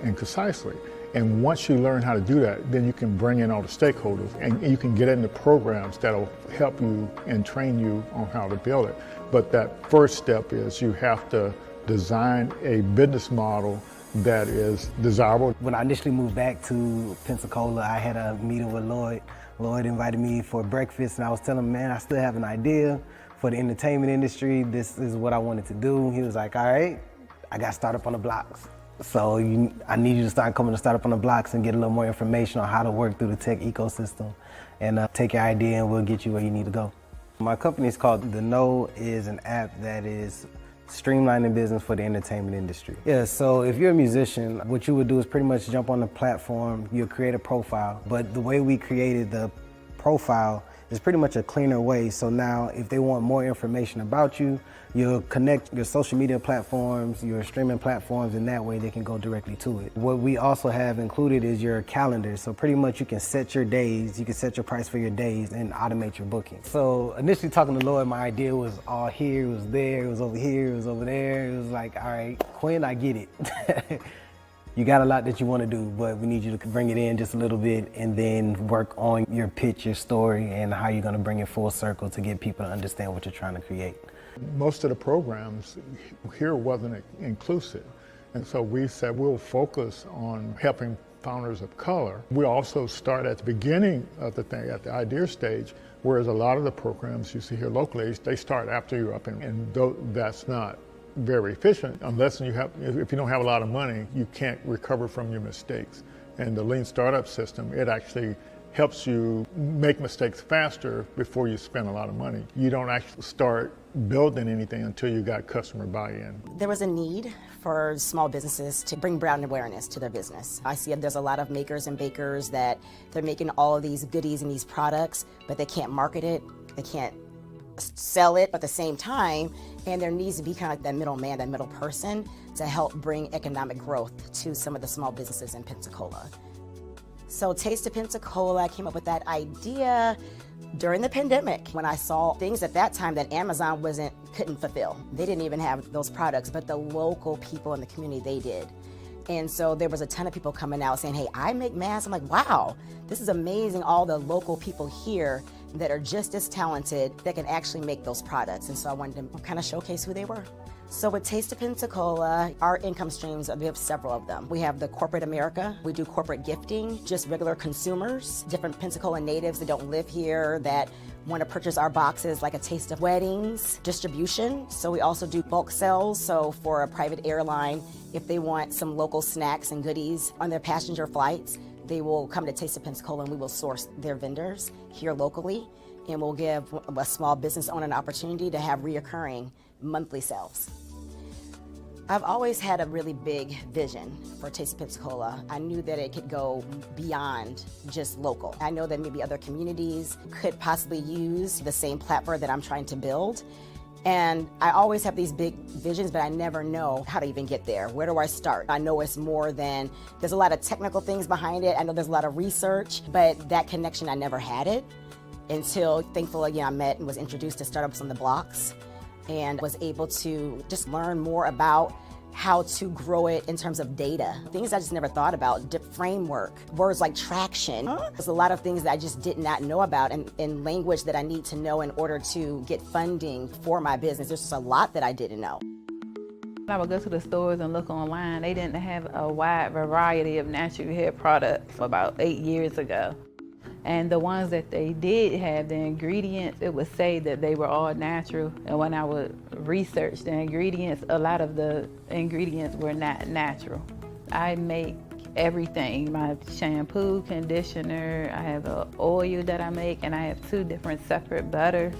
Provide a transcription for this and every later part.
and concisely. And once you learn how to do that, then you can bring in all the stakeholders and you can get into programs that'll help you and train you on how to build it. But that first step is you have to design a business model that is desirable. When I initially moved back to Pensacola, I had a meeting with Lloyd. Lloyd invited me for breakfast and I was telling him, man, I still have an idea for the entertainment industry. This is what I wanted to do. He was like, all right, I got Startup on the Blocks. So I need you to start coming to Startup on the Blocks and get a little more information on how to work through the tech ecosystem and take your idea and we'll get you where you need to go. My company is called The Know, is an app that is streamlining business for the entertainment industry. Yeah, so if you're a musician, what you would do is pretty much jump on the platform, you'll create a profile, but the way we created the profile is pretty much a cleaner way. So now if they want more information about you, you'll connect your social media platforms, your streaming platforms, and that way they can go directly to it. What we also have included is your calendar. So pretty much you can set your days, you can set your price for your days and automate your booking. So initially talking to Lloyd, my idea was all here, it was there, it was over here, it was over there. It was like, all right, Quinn, I get it. You got a lot that you want to do, but we need you to bring it in just a little bit and then work on your pitch, your story, and how you're going to bring it full circle to get people to understand what you're trying to create. Most of the programs here wasn't inclusive, and so we said we'll focus on helping founders of color. We also start at the beginning of the thing, at the idea stage, whereas a lot of the programs you see here locally, they start after you're up, and that's not very efficient unless if you don't have a lot of money, you can't recover from your mistakes. And the lean startup system, it actually helps you make mistakes faster before you spend a lot of money. You don't actually start building anything until you got customer buy-in. There was a need for small businesses to bring brand awareness to their business. I see there's a lot of makers and bakers that they're making all of these goodies and these products, but they can't market it, they can't sell it at the same time, and there needs to be kind of like that middleman, that middle person to help bring economic growth to some of the small businesses in Pensacola. So Taste of Pensacola, I came up with that idea during the pandemic when I saw things at that time that Amazon couldn't fulfill. They didn't even have those products, but the local people in the community, they did. And so there was a ton of people coming out saying, hey, I make masks. I'm like, wow, this is amazing. All the local people here that are just as talented that can actually make those products. And so I wanted to kind of showcase who they were. So with Taste of Pensacola, our income streams, we have several of them. We have the corporate America, we do corporate gifting, just regular consumers, different Pensacola natives that don't live here that want to purchase our boxes, like a taste of weddings, distribution. So we also do bulk sales. So for a private airline, if they want some local snacks and goodies on their passenger flights, they will come to Taste of Pensacola and we will source their vendors here locally. And we'll give a small business owner an opportunity to have reoccurring monthly sales. I've always had a really big vision for Taste of Pensacola. I knew that it could go beyond just local. I know that maybe other communities could possibly use the same platform that I'm trying to build. And I always have these big visions, but I never know how to even get there. Where do I start? I know it's more than, there's a lot of technical things behind it. I know there's a lot of research, but that connection, I never had it until, thankfully, I met and was introduced to Startups on the Blocks and was able to just learn more about how to grow it in terms of data. Things I just never thought about, framework, words like traction. There's a lot of things that I just did not know about in language that I need to know in order to get funding for my business. There's just a lot that I didn't know. I would go to the stores and look online. They didn't have a wide variety of natural hair products about 8 years ago. And the ones that they did have, the ingredients, it would say that they were all natural. And when I would research the ingredients, a lot of the ingredients were not natural. I make everything, my shampoo, conditioner, I have an oil that I make, and I have 2 different separate butters.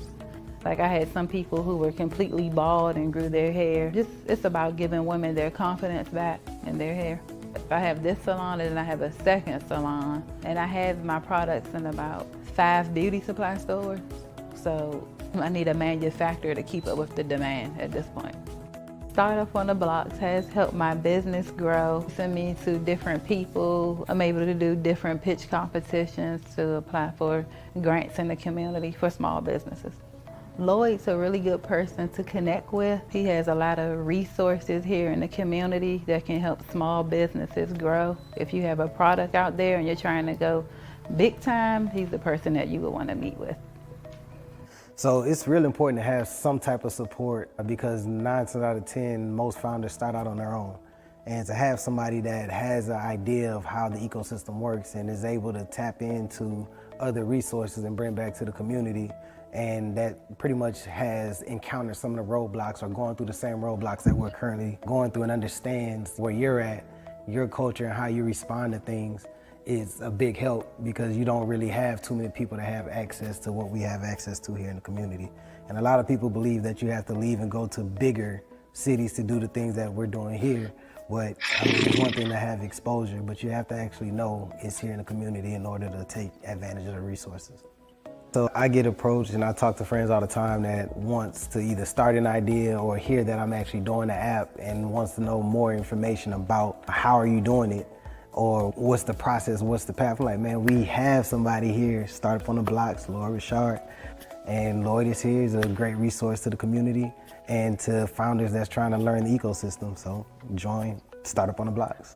Like I had some people who were completely bald and grew their hair. It's about giving women their confidence back in their hair. I have this salon and I have a second salon, and I have my products in about 5 beauty supply stores. So I need a manufacturer to keep up with the demand at this point. Startup on the Blocks has helped my business grow. Send me to different people. I'm able to do different pitch competitions to apply for grants in the community for small businesses. Lloyd's a really good person to connect with. He has a lot of resources here in the community that can help small businesses grow. If you have a product out there and you're trying to go big time, he's the person that you would want to meet with. So it's really important to have some type of support because 9 times out of 10, most founders start out on their own. And to have somebody that has an idea of how the ecosystem works and is able to tap into other resources and bring back to the community, and that pretty much has encountered some of the roadblocks or going through the same roadblocks that we're currently going through and understands where you're at, your culture and how you respond to things, is a big help because you don't really have too many people that have access to what we have access to here in the community. And a lot of people believe that you have to leave and go to bigger cities to do the things that we're doing here. But I mean, it's one thing to have exposure, but you have to actually know it's here in the community in order to take advantage of the resources. So I get approached and I talk to friends all the time that wants to either start an idea or hear that I'm actually doing the app and wants to know more information about how are you doing it or what's the process, what's the path. I'm like, man, we have somebody here, Startup on the Blocks, Lloyd Richard. And Lloyd is here, he's a great resource to the community and to founders that's trying to learn the ecosystem. So join Startup on the Blocks.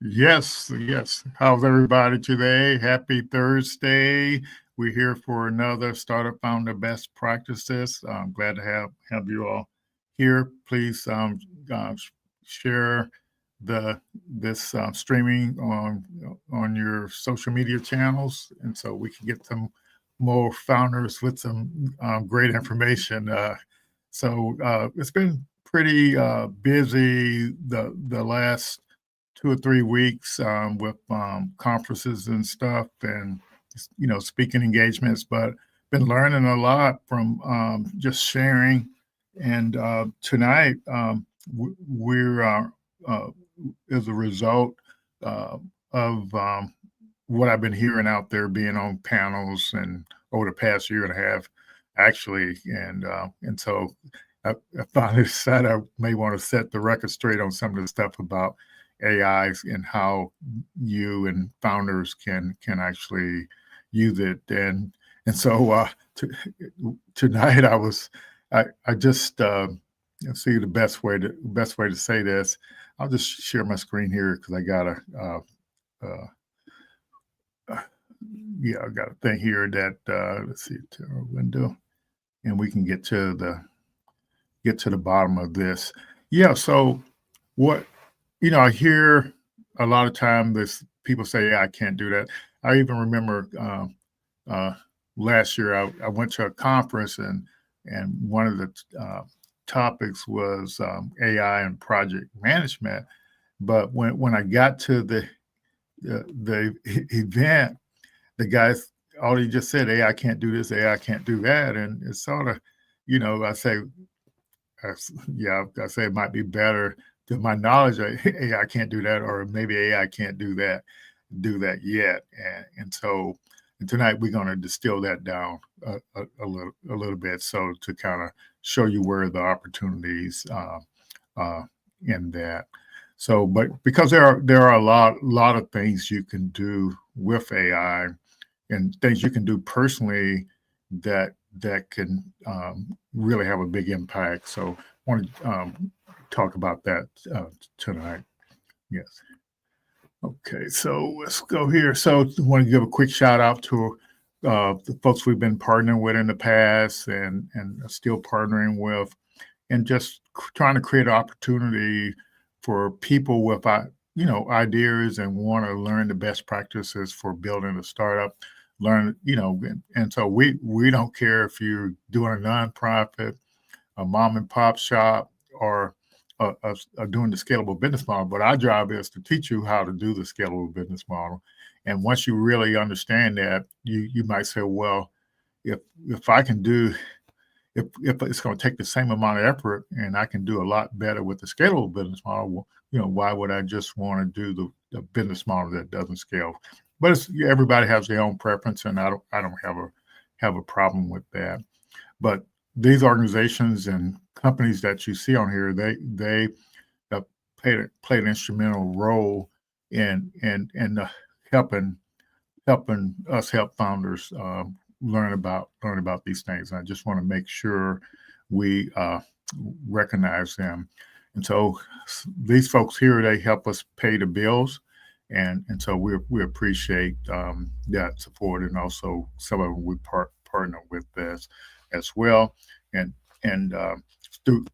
Yes, yes. How's everybody today? Happy Thursday. We're here for another Startup Founder Best Practices. I'm glad to have you all here. Please share this streaming on your social media channels, and so we can get some more founders with some great information. So it's been pretty busy the last 2 or 3 weeks with conferences and stuff, and speaking engagements. But been learning a lot from just sharing. And tonight we're as a result of what I've been hearing out there, being on panels and over the past year and a half, actually, and so I finally decided I may want to set the record straight on some of the stuff about AIs and how you and founders can actually use it. And so tonight I just see the best way to say this. I'll just share my screen here because I got I got a thing here that let's see, to our window, and we can get to the bottom of this. Yeah. So what I hear a lot of time this people say, yeah, I can't do that. I even remember last year I went to a conference and one of the topics was AI and project management. But when I got to the event, the guys already just said, AI can't do this, AI can't do that. And it's sort of, I say it might be better to my knowledge, AI can't do that, or maybe AI can't do that yet. And so tonight we're going to distill that down a little bit, so to kind of show you where the opportunities in that. So, but because there are a lot of things you can do with AI and things you can do personally that can really have a big impact. So I want to talk about that tonight. Yes. Okay, so let's go here. So I want to give a quick shout out to the folks we've been partnering with in the past and still partnering with, and just trying to create an opportunity for people with ideas and want to learn the best practices for building a startup. And so we don't care if you're doing a nonprofit, a mom and pop shop, or doing the scalable business model. But our job is to teach you how to do the scalable business model. And once you really understand that, you might say, well, if I can do, if it's going to take the same amount of effort and I can do a lot better with the scalable business model, why would I just want to do the business model that doesn't scale? But everybody has their own preference, and I don't have a problem with that. But these organizations and companies that you see on here, they played an instrumental role in helping us help founders learn about these things. I just want to make sure we recognize them. And so these folks here, they help us pay the bills. And so we appreciate that support, and also some of them we partner with as well. And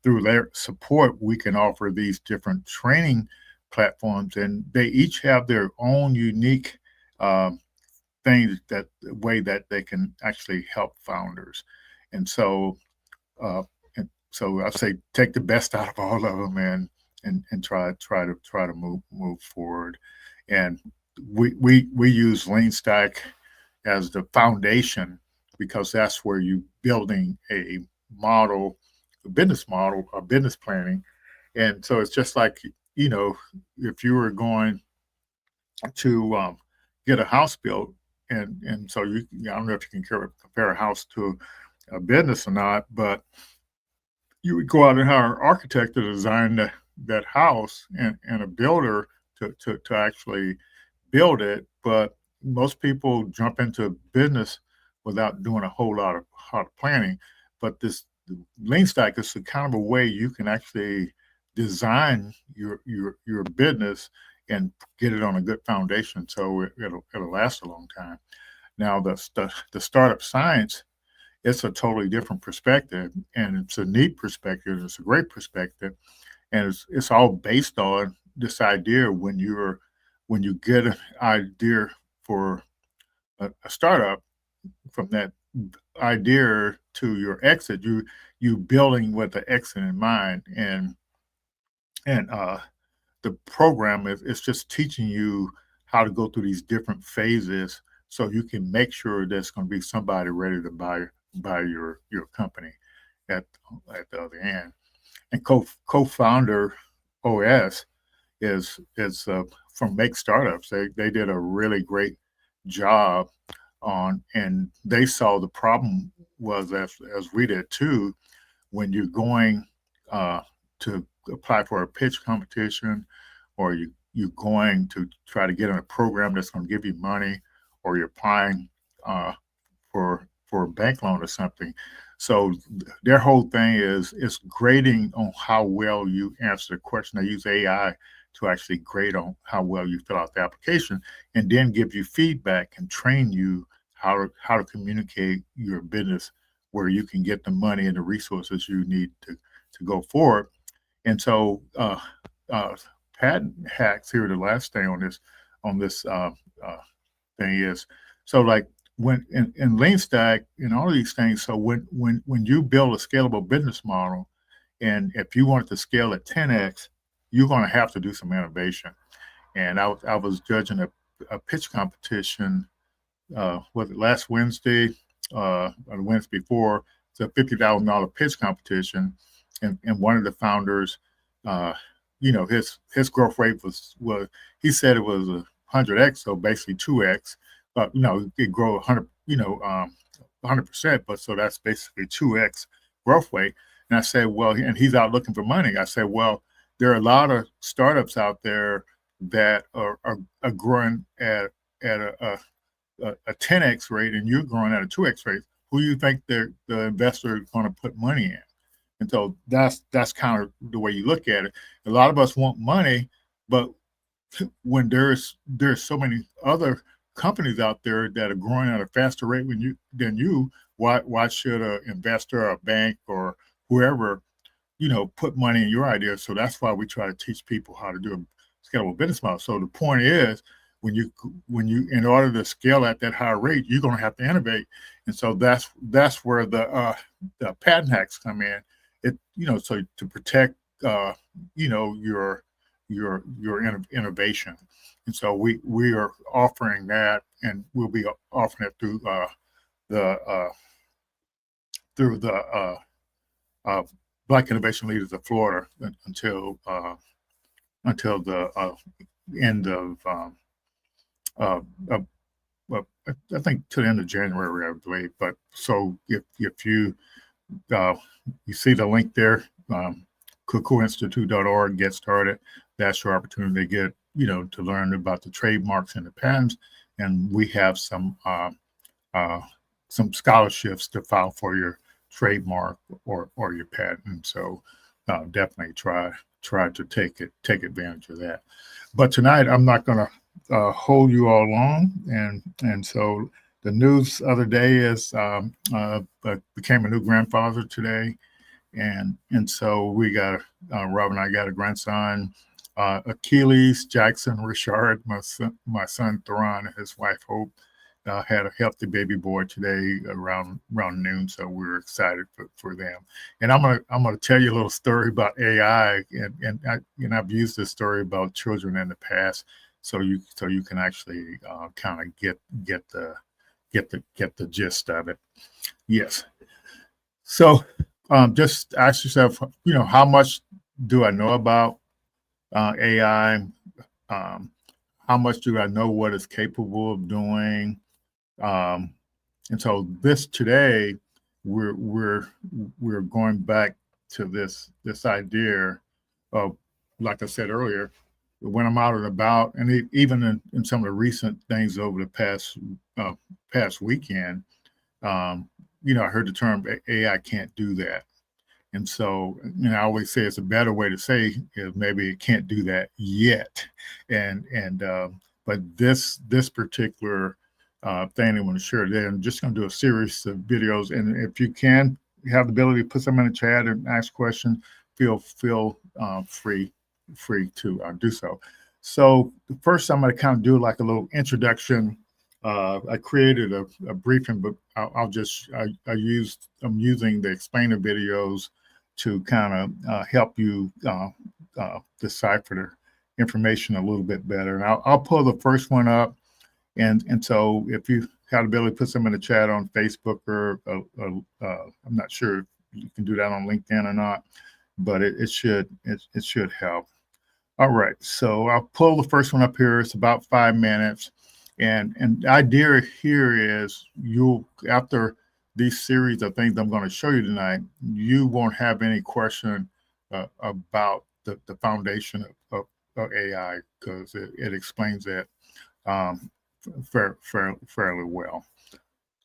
through their support, we can offer these different training platforms, and they each have their own unique things that way that they can actually help founders. And so uh, so I say take the best out of all of them, and try to move forward. And we use Lean Stack as the foundation, because that's where you building a model, a business model, or business planning. And so it's just like, if you were going to get a house built, and so I don't know if you can compare a house to a business or not, but you would go out and hire an architect to design that house, and a builder to actually build it. But most people jump into business without doing a whole lot of planning. But this Lean Stack is the kind of a way you can actually design your business and get it on a good foundation, so it'll last a long time. Now the startup science, it's a totally different perspective, and it's a neat perspective. It's a great perspective, and it's all based on this idea. When you get an idea for a startup, from that idea to your exit, you building with the exit in mind, and the program is just teaching you how to go through these different phases, so you can make sure there's going to be somebody ready to buy your company at the other end. And co-founder OS is from Make Startups. They did a really great job and they saw the problem was, as we did too, when you're going to apply for a pitch competition, or you're going to try to get in a program that's going to give you money, or you're applying for a bank loan or something. So their whole thing is grading on how well you answer the question. They use AI to actually grade on how well you fill out the application, and then give you feedback and train you how to communicate your business, where you can get the money and the resources you need to go forward. And so patent hacks here, the last thing on this thing is, so like when in Lean Stack and all of these things, so when you build a scalable business model, and if you want it to scale at 10x, you're going to have to do some innovation. And I was judging a pitch competition, was it last Wednesday or the Wednesday before? It's a $50,000 pitch competition, and one of the founders, his growth rate was he said it was 100x, so basically 2x. But it grow 100%, but so that's basically 2x growth rate. And I said, well, and he's out looking for money. I said, well, there are a lot of startups out there that are growing at a 10x rate, and you're growing at a 2x rate. Who do you think the investor is going to put money in? And so that's kind of the way you look at it. A lot of us want money, but when there's so many other companies out there that are growing at a faster rate than you, why should an investor or a bank or whoever put money in your idea? So that's why we try to teach people how to do a scalable business model. So the point is, when you in order to scale at that higher rate, you're going to have to innovate. And so that's where the patent hacks come in. So to protect your innovation. And so we are offering that, and we'll be offering it through the Black Innovation Leaders of Florida until the end of I think to the end of January, I believe. But so if you see the link there, cuckooinstitute.org, get started. That's your opportunity to get to learn about the trademarks and the patents. And we have some some scholarships to file for your trademark or your patent. So definitely try to take advantage of that. But tonight I'm not going to hold you all long, and so the news the other day is became a new grandfather today, and so we got Rob and I got a grandson, Achilles Jackson Richard, my son Theron, and his wife Hope. Had a healthy baby boy today around noon, so we're excited for them. And I'm gonna tell you a little story about AI, and I've used this story about children in the past, so you can actually kind of get the gist of it. Yes. So just ask yourself, how much do I know about AI? How much do I know what it's capable of doing? And so today we're going back to this idea of, like I said earlier, when I'm out and about, and even in some of the recent things over the past weekend, I heard the term AI can't do that. And so, I always say it's a better way to say is maybe it can't do that yet. But this particular thing I want to share today, I'm just going to do a series of videos. And if you can have the ability to put them in the chat and ask questions, feel free to do so. So first, I'm going to kind of do like a little introduction. I created a briefing, but I'm using the explainer videos to kind of help you decipher the information a little bit better. And I'll pull the first one up. And so if you have the ability to put some in the chat on Facebook or I'm not sure if you can do that on LinkedIn or not, but it should help. All right, so I'll pull the first one up here. It's about 5 minutes. And the idea here is after these series of things I'm going to show you tonight, you won't have any question about the foundation of AI, because it explains that fairly well.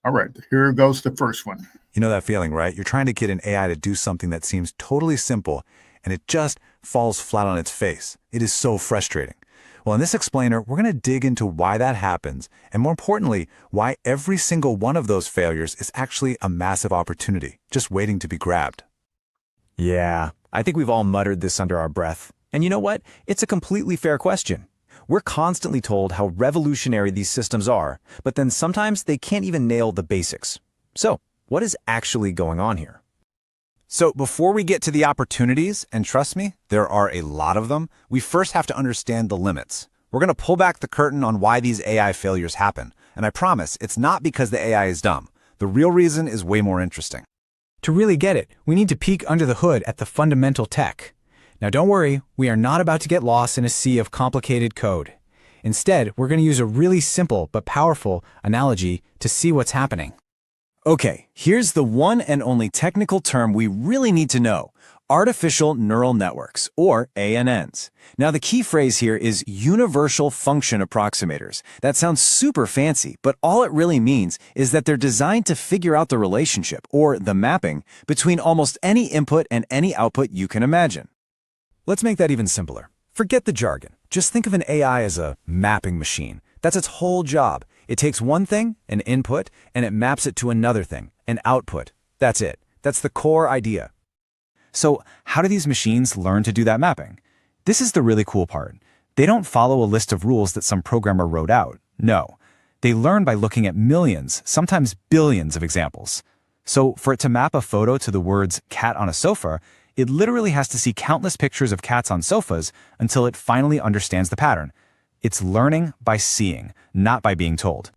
All right, here goes the first one. You know that feeling, right? You're trying to get an AI to do something that seems totally simple, and it just falls flat on its face. It is so frustrating. Well, in this explainer, we're going to dig into why that happens, and more importantly, why every single one of those failures is actually a massive opportunity, just waiting to be grabbed. Yeah, I think we've all muttered this under our breath. And you know what? It's a completely fair question. We're constantly told how revolutionary these systems are, but then sometimes they can't even nail the basics. So, what is actually going on here? So before we get to the opportunities, and trust me, there are a lot of them, we first have to understand the limits. We're going to pull back the curtain on why these AI failures happen. And I promise, it's not because the AI is dumb. The real reason is way more interesting. To really get it, we need to peek under the hood at the fundamental tech. Now don't worry, we are not about to get lost in a sea of complicated code. Instead, we're going to use a really simple but powerful analogy to see what's happening. Okay, here's the one and only technical term we really need to know: artificial neural networks, or ANNs. Now the key phrase here is universal function approximators. That sounds super fancy, but all it really means is that they're designed to figure out the relationship, or the mapping, between almost any input and any output you can imagine. Let's make that even simpler. Forget the jargon. Just think of an AI as a mapping machine. That's its whole job. It takes one thing, an input, and it maps it to another thing, an output. That's it. That's the core idea. So how do these machines learn to do that mapping? This is the really cool part. They don't follow a list of rules that some programmer wrote out. No. They learn by looking at millions, sometimes billions of examples. So for it to map a photo to the words cat on a sofa, it literally has to see countless pictures of cats on sofas until it finally understands the pattern. It's learning by seeing, not by being told.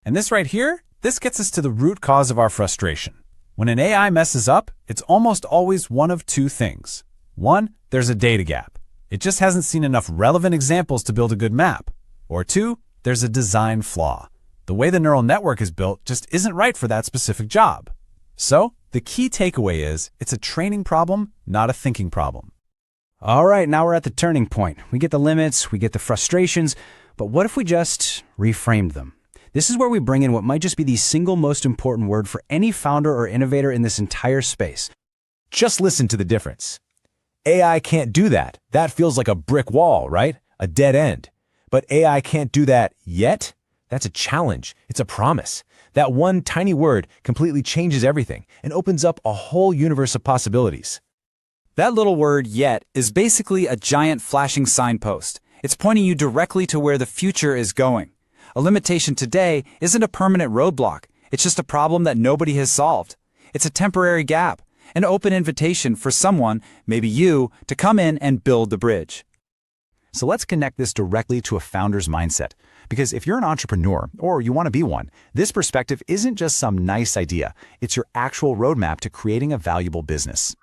And this right here, this gets us to the root cause of our frustration. When an AI messes up, it's almost always one of two things. One, there's a data gap. It just hasn't seen enough relevant examples to build a good map. Or two, there's a design flaw. The way the neural network is built just isn't right for that specific job. So, the key takeaway is, it's a training problem, not a thinking problem. All right, now we're at the turning point. We get the limits, we get the frustrations, but what if we just reframed them? This is where we bring in what might just be the single most important word for any founder or innovator in this entire space. Just listen to the difference. AI can't do that. That feels like a brick wall, right? A dead end. But AI can't do that yet? That's a challenge. It's a promise. That one tiny word completely changes everything and opens up a whole universe of possibilities. That little word, yet, is basically a giant flashing signpost. It's pointing you directly to where the future is going. A limitation today isn't a permanent roadblock. It's just a problem that nobody has solved. It's a temporary gap, an open invitation for someone, maybe you, to come in and build the bridge. So let's connect this directly to a founder's mindset. Because if you're an entrepreneur, or you want to be one, this perspective isn't just some nice idea. It's your actual roadmap to creating a valuable business.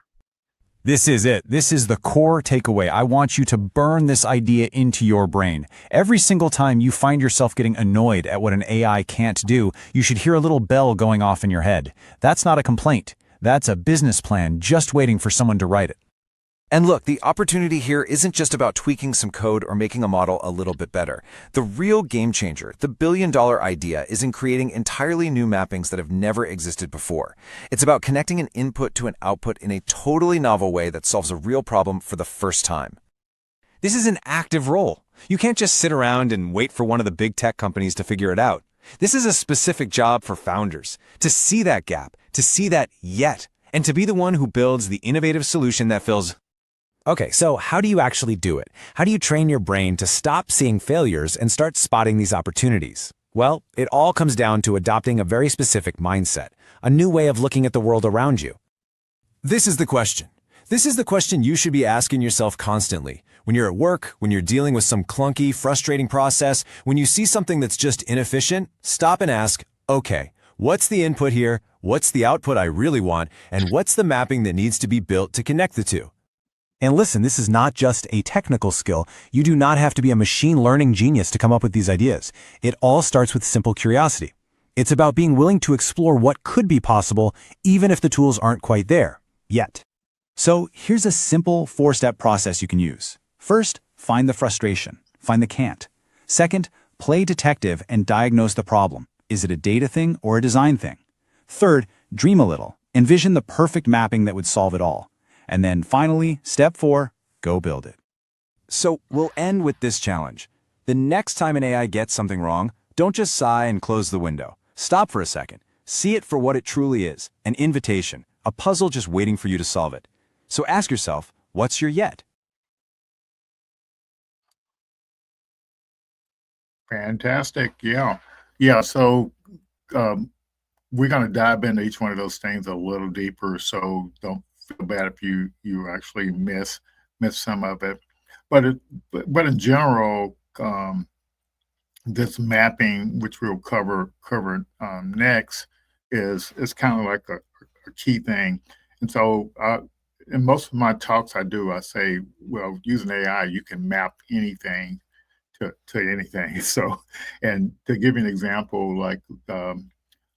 This is it. This is the core takeaway. I want you to burn this idea into your brain. Every single time you find yourself getting annoyed at what an AI can't do, you should hear a little bell going off in your head. That's not a complaint. That's a business plan just waiting for someone to write it. And look, the opportunity here isn't just about tweaking some code or making a model a little bit better. The real game changer, the billion-dollar idea, is in creating entirely new mappings that have never existed before. It's about connecting an input to an output in a totally novel way that solves a real problem for the first time. This is an active role. You can't just sit around and wait for one of the big tech companies to figure it out. This is a specific job for founders, to see that gap, to see that yet, and to be the one who builds the innovative solution that fills. Okay, so how do you actually do it? How do you train your brain to stop seeing failures and start spotting these opportunities? Well, it all comes down to adopting a very specific mindset, a new way of looking at the world around you. This is the question. This is the question you should be asking yourself constantly. When you're at work, when you're dealing with some clunky, frustrating process, when you see something that's just inefficient, stop and ask, okay, what's the input here? What's the output I really want? And what's the mapping that needs to be built to connect the two? And listen, this is not just a technical skill. You do not have to be a machine learning genius to come up with these ideas. It all starts with simple curiosity. It's about being willing to explore what could be possible, even if the tools aren't quite there yet. So here's a simple 4-step process you can use. First, find the frustration. Find the can't. Second, play detective and diagnose the problem. Is it a data thing or a design thing? Third, dream a little. Envision the perfect mapping that would solve it all. And then finally, step 4, go build it. So we'll end with this challenge. The next time an AI gets something wrong, don't just sigh and close the window. Stop for a second. See it for what it truly is, an invitation, a puzzle just waiting for you to solve it. So ask yourself, what's your yet? Fantastic. Yeah. So we're going to dive into each one of those things a little deeper. So don't feel bad if you actually miss some of it. But in general, this mapping, which we'll cover next, is kind of like a key thing. And so in most of my talks I say, well, using AI, you can map anything to anything. So, and to give you an example, like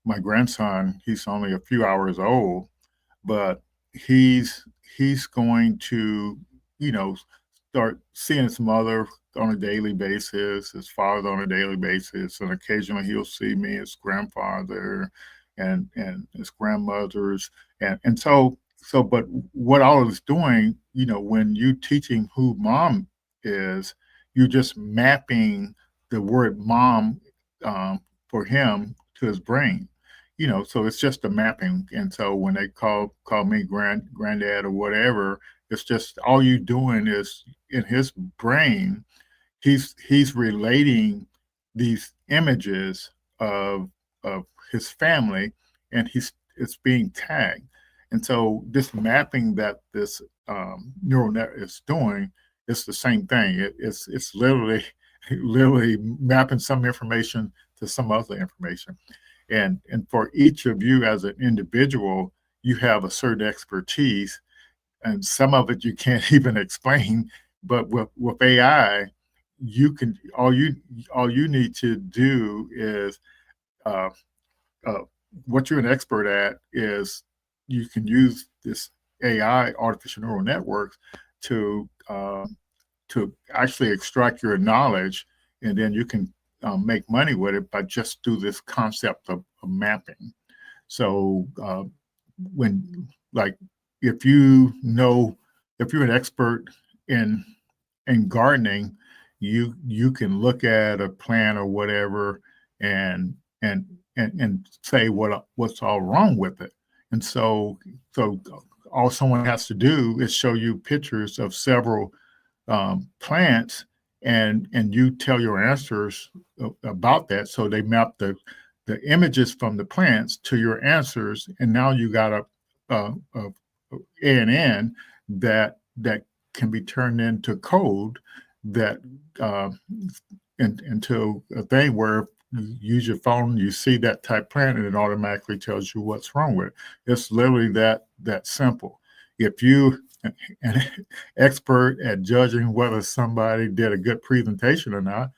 my grandson, he's only a few hours old, but he's going to, start seeing his mother on a daily basis, his father on a daily basis, and occasionally he'll see me, his grandfather, and his grandmothers, and so but what all of it's doing, when you teaching who mom is, you're just mapping the word mom for him to his brain. So it's just a mapping. And so when they call me granddad or whatever, it's just all you doing is in his brain, he's relating these images of his family, and it's being tagged. And so this mapping that this neural net is doing, it's the same thing. It's literally mapping some information to some other information. And for each of you as an individual, you have a certain expertise, and some of it you can't even explain. But with AI, you can all you need to do is what you're an expert at is you can use this AI, artificial neural networks, to actually extract your knowledge, and then you can make money with it, but just through this concept of mapping. So when, like, if you know, if you're an expert in gardening, you can look at a plant or whatever and say what's all wrong with it. And so all someone has to do is show you pictures of several plants, and you tell your answers about that. So they map the images from the plants to your answers, and now you got a ANN that can be turned into code that into a thing where you use your phone, you see that type plant, and it automatically tells you what's wrong with it. It's literally that simple. If you an expert at judging whether somebody did a good presentation or not,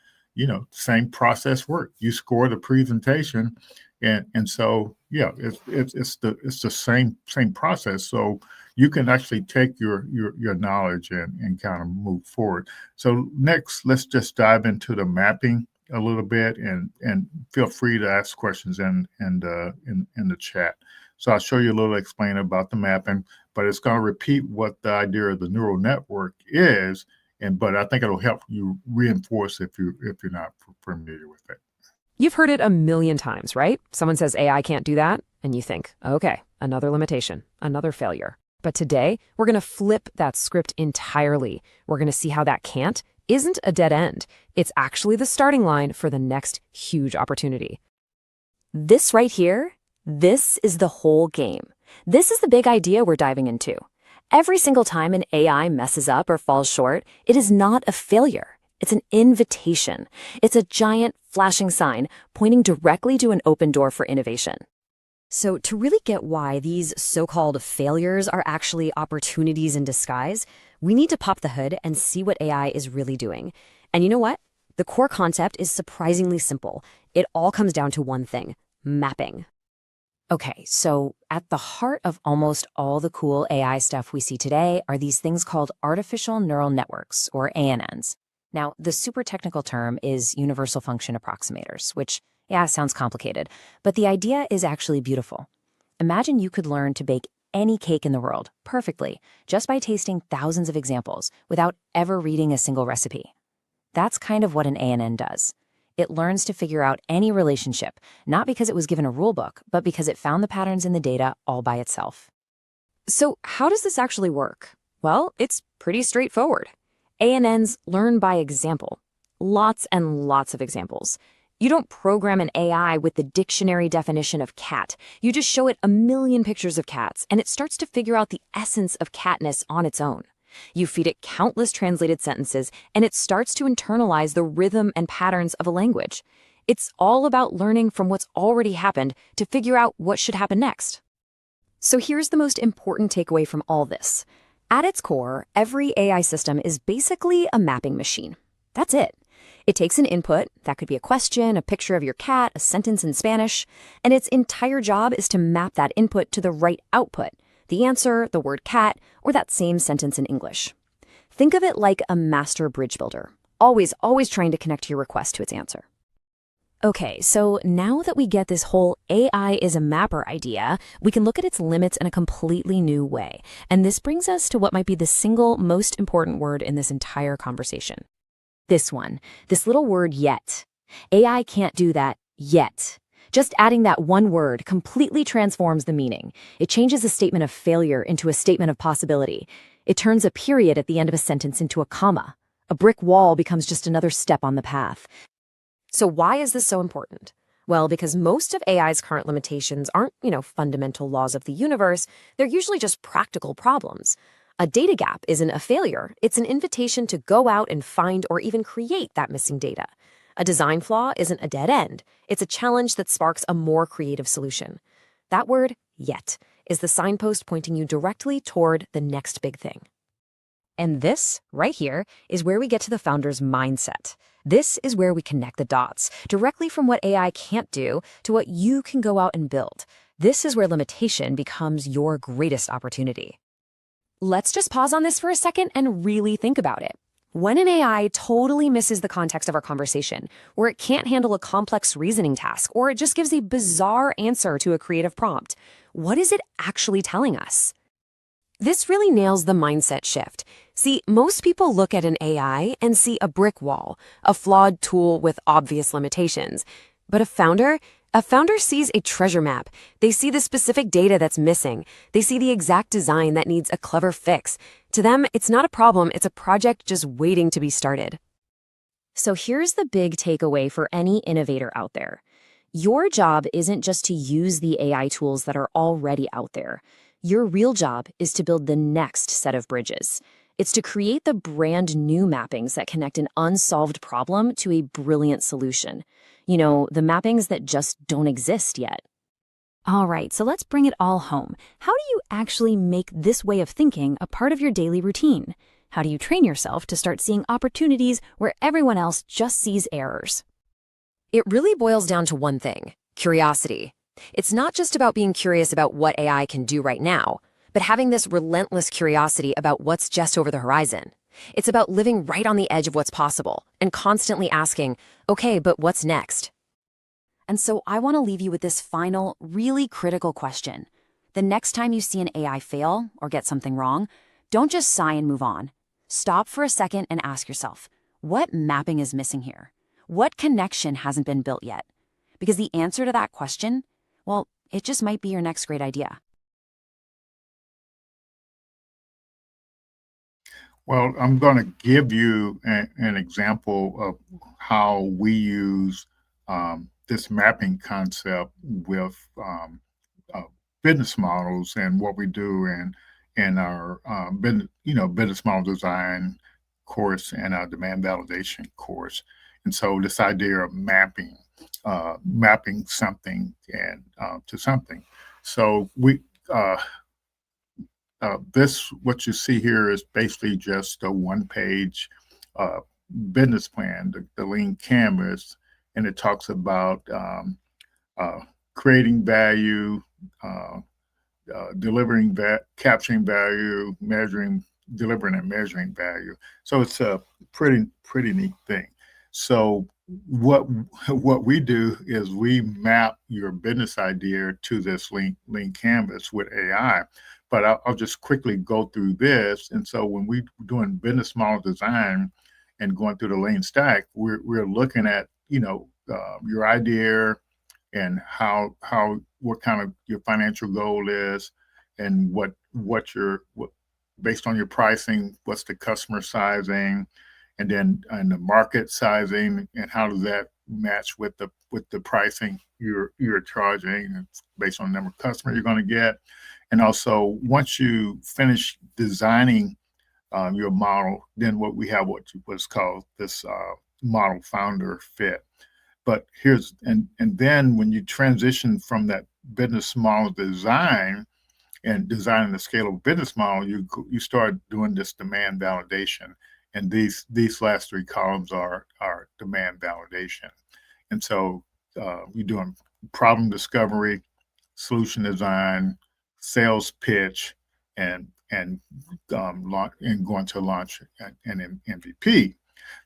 same process work. You score the presentation, and so yeah, it's the same process. So you can actually take your knowledge and kind of move forward. So next, let's just dive into the mapping a little bit, and feel free to ask questions in the chat. So I'll show you a little explain about the mapping, but it's going to repeat what the idea of the neural network is, but I think it'll help you reinforce if you're not familiar with it. You've heard it a million times, right? Someone says AI can't do that, and you think, okay, another limitation, another failure. But today, we're going to flip that script entirely. We're going to see how that can't isn't a dead end. It's actually the starting line for the next huge opportunity. This right here, this is the whole game. This is the big idea we're diving into. Every single time an AI messes up or falls short, it is not a failure. It's an invitation. It's a giant flashing sign pointing directly to an open door for innovation. So to really get why these so-called failures are actually opportunities in disguise, we need to pop the hood and see what AI is really doing. And you know what? The core concept is surprisingly simple. It all comes down to one thing: mapping. Okay, so at the heart of almost all the cool AI stuff we see today are these things called artificial neural networks, or ANNs. Now, the super technical term is universal function approximators, which, yeah, sounds complicated, but the idea is actually beautiful. Imagine you could learn to bake any cake in the world perfectly just by tasting thousands of examples without ever reading a single recipe. That's kind of what an ANN does. It learns to figure out any relationship, not because it was given a rule book, but because it found the patterns in the data all by itself. So how does this actually work? Well, it's pretty straightforward. ANNs learn by example. Lots and lots of examples. You don't program an AI with the dictionary definition of cat. You just show it a million pictures of cats, and it starts to figure out the essence of catness on its own. You feed it countless translated sentences, and it starts to internalize the rhythm and patterns of a language. It's all about learning from what's already happened to figure out what should happen next. So here's the most important takeaway from all this. At its core, every AI system is basically a mapping machine. That's it. It takes an input, that could be a question, a picture of your cat, a sentence in Spanish, and its entire job is to map that input to the right output, the answer, the word cat, or that same sentence in English. Think of it like a master bridge builder, always trying to connect your request to its answer. Okay, so now that we get this whole AI is a mapper idea, we can look at its limits in a completely new way. And this brings us to what might be the single most important word in this entire conversation. This one, this little word yet. AI can't do that yet. Just adding that one word completely transforms the meaning. It changes a statement of failure into a statement of possibility. It turns a period at the end of a sentence into a comma. A brick wall becomes just another step on the path. So why is this so important? Well, because most of AI's current limitations aren't, fundamental laws of the universe. They're usually just practical problems. A data gap isn't a failure. It's an invitation to go out and find or even create that missing data. A design flaw isn't a dead end. It's a challenge that sparks a more creative solution. That word, yet, is the signpost pointing you directly toward the next big thing. And this, right here, is where we get to the founder's mindset. This is where we connect the dots, directly from what AI can't do to what you can go out and build. This is where limitation becomes your greatest opportunity. Let's just pause on this for a second and really think about it. When an AI totally misses the context of our conversation, or it can't handle a complex reasoning task, or it just gives a bizarre answer to a creative prompt, what is it actually telling us? This really nails the mindset shift. See, most people look at an AI and see a brick wall, a flawed tool with obvious limitations. But a founder sees a treasure map. They see the specific data that's missing. They see the exact design that needs a clever fix. To them, it's not a problem, it's a project just waiting to be started. So here's the big takeaway for any innovator out there. Your job isn't just to use the AI tools that are already out there. Your real job is to build the next set of bridges. It's to create the brand new mappings that connect an unsolved problem to a brilliant solution. You know, the mappings that just don't exist yet. All right, so let's bring it all home. How do you actually make this way of thinking a part of your daily routine? How do you train yourself to start seeing opportunities where everyone else just sees errors? It really boils down to one thing: curiosity. It's not just about being curious about what AI can do right now, but having this relentless curiosity about what's just over the horizon. It's about living right on the edge of what's possible and constantly asking, okay, but what's next? And so I want to leave you with this final, really critical question. The next time you see an AI fail or get something wrong, don't just sigh and move on. Stop for a second and ask yourself, what mapping is missing here? What connection hasn't been built yet? Because the answer to that question, well, it just might be your next great idea. Well, I'm going to give you an example of how we use this mapping concept with uh, business models and what we do in our business model design course and our demand validation course. And so this idea of mapping something and to something. So this, what you see here is basically just a one-page business plan, the lean canvas, and it talks about creating value, uh, delivering that, capturing value, delivering and measuring value. So it's a pretty neat thing. So what we do is we map your business idea to this lean canvas with AI. But I'll just quickly go through this. And so when we're doing business model design and going through the lean stack, we're looking at your idea and what kind of your financial goal is, and what based on your pricing, what's the customer sizing, and then and the market sizing, and how does that match with the pricing you're charging based on the number of customers you're going to get. And also, once you finish designing your model, then what we have what's called this model founder fit. But and then when you transition from that business model design and designing the scalable business model, you start doing this demand validation. And these last three columns are demand validation. And so you're doing problem discovery, solution design, sales pitch, and going to launch an MVP.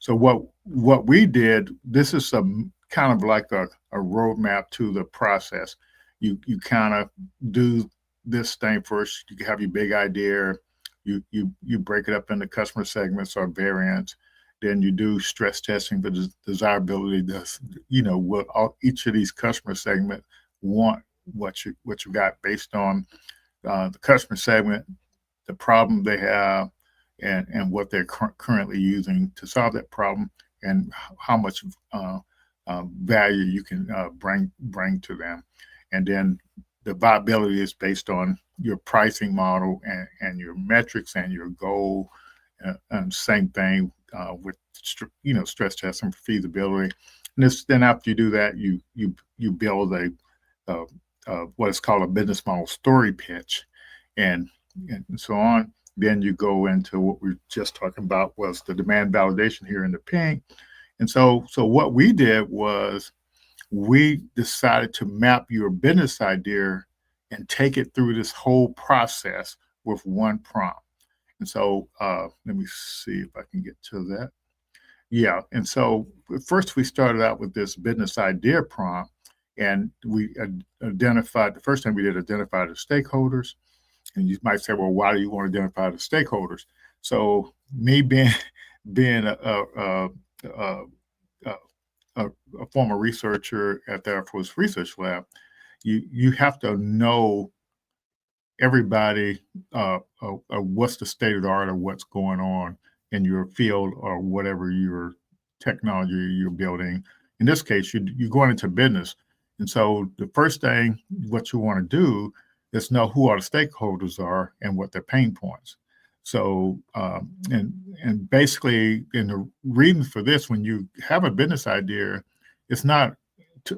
So what we did, this is some kind of like a roadmap to the process. You kind of do this thing first. You have your big idea. You break it up into customer segments or variants. Then you do stress testing for desirability. What each of these customer segments want, what you got based on the customer segment, the problem they have, and what they're currently using to solve that problem, and how much value you can bring to them. And then the viability is based on your pricing model and your metrics and your goal. And same thing with stress testing for feasibility. And then after you do that, you build what is called a business model story pitch, and so on. Then you go into what we were just talking about, was the demand validation here in the pink. And so what we did was we decided to map your business idea and take it through this whole process with one prompt. And so let me see if I can get to that. Yeah, and so first we started out with this business idea prompt, and we identified, the first thing we did, identify the stakeholders. And you might say, well, why do you want to identify the stakeholders? So me being a, a, a former researcher at the Air Force Research Lab, you have to know everybody, what's the state of the art of what's going on in your field or whatever your technology you're building. In this case, you're going into business. And so the first thing what you want to do is know who all the stakeholders are and what their pain points. So, and basically in the reason for this, when you have a business idea, it's not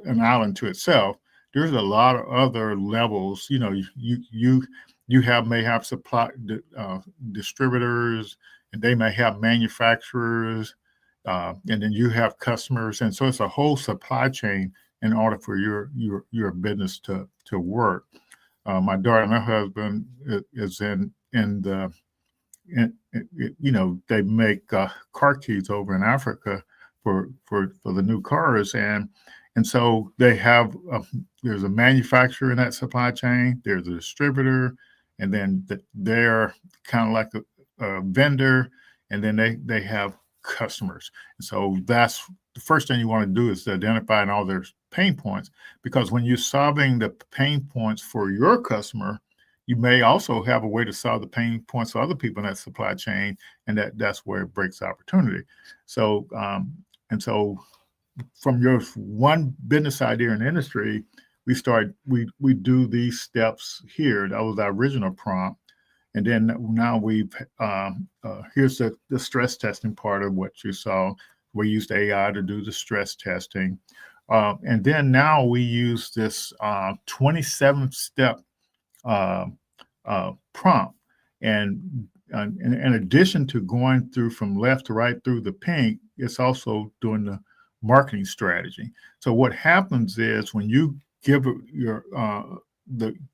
an island to itself. There's a lot of other levels. You know, may have supply distributors, and they may have manufacturers, and then you have customers, and so it's a whole supply chain in order for your business to work. My daughter and her husband is in the you know, they make car keys over in Africa for the new cars, and so they have there's a manufacturer in that supply chain, there's a distributor, and then they're kind of like a vendor, and then they have customers. And so that's the first thing you want to do, is to identify all their pain points, because when you're solving the pain points for your customer, you may also have a way to solve the pain points for other people in that supply chain, and that's where it breaks opportunity. So and so from your one business idea in industry, we do these steps here. That was our original prompt. And then now here's the stress testing part of what you saw. We used AI to do the stress testing. And then now we use this 27-step prompt. And in addition to going through from left to right through the pink, it's also doing the marketing strategy. So what happens is when you give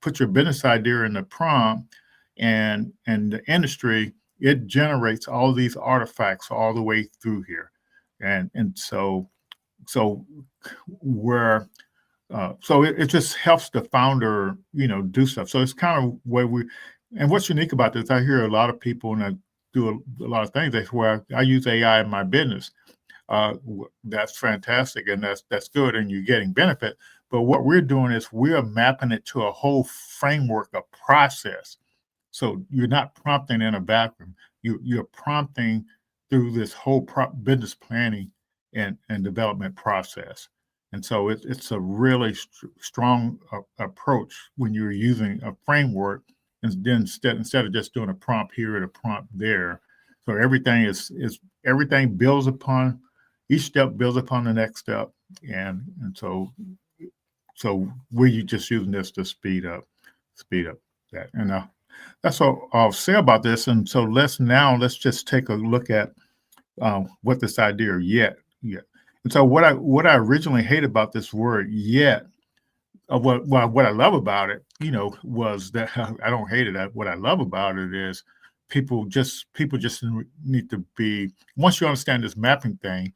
put your business idea in the prompt and the industry, it generates all these artifacts all the way through here. And so where so it just helps the founder, you know, do stuff. So it's kind of where and what's unique about this, I hear a lot of people, and I do a lot of things, that's where I use AI in my business. That's fantastic, and that's good, and you're getting benefit. But what we're doing is we're mapping it to a whole framework, a process. So you're not prompting in a vacuum. You're prompting through this whole business planning and development process. And so it's a really strong approach when you're using a framework, and then instead of just doing a prompt here and a prompt there. So everything everything builds upon, each step builds upon the next step, and so we're just using this to speed up that. And that's all I'll say about this. And so let's just take a look at what this idea yet. And so what I originally hate about this word yet, what I love about it, you know, was that I don't hate it. What I love about it is people just need to be, once you understand this mapping thing,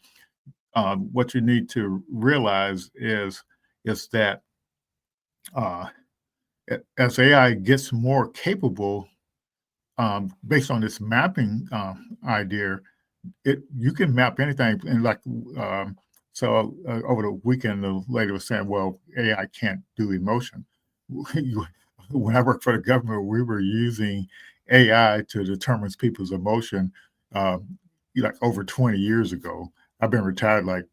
what you need to realize is that as AI gets more capable, based on this mapping idea, you can map anything. And like over the weekend, the lady was saying, "Well, AI can't do emotion." When I worked for the government, we were using AI to determine people's emotion, like over 20 years ago. I've been retired like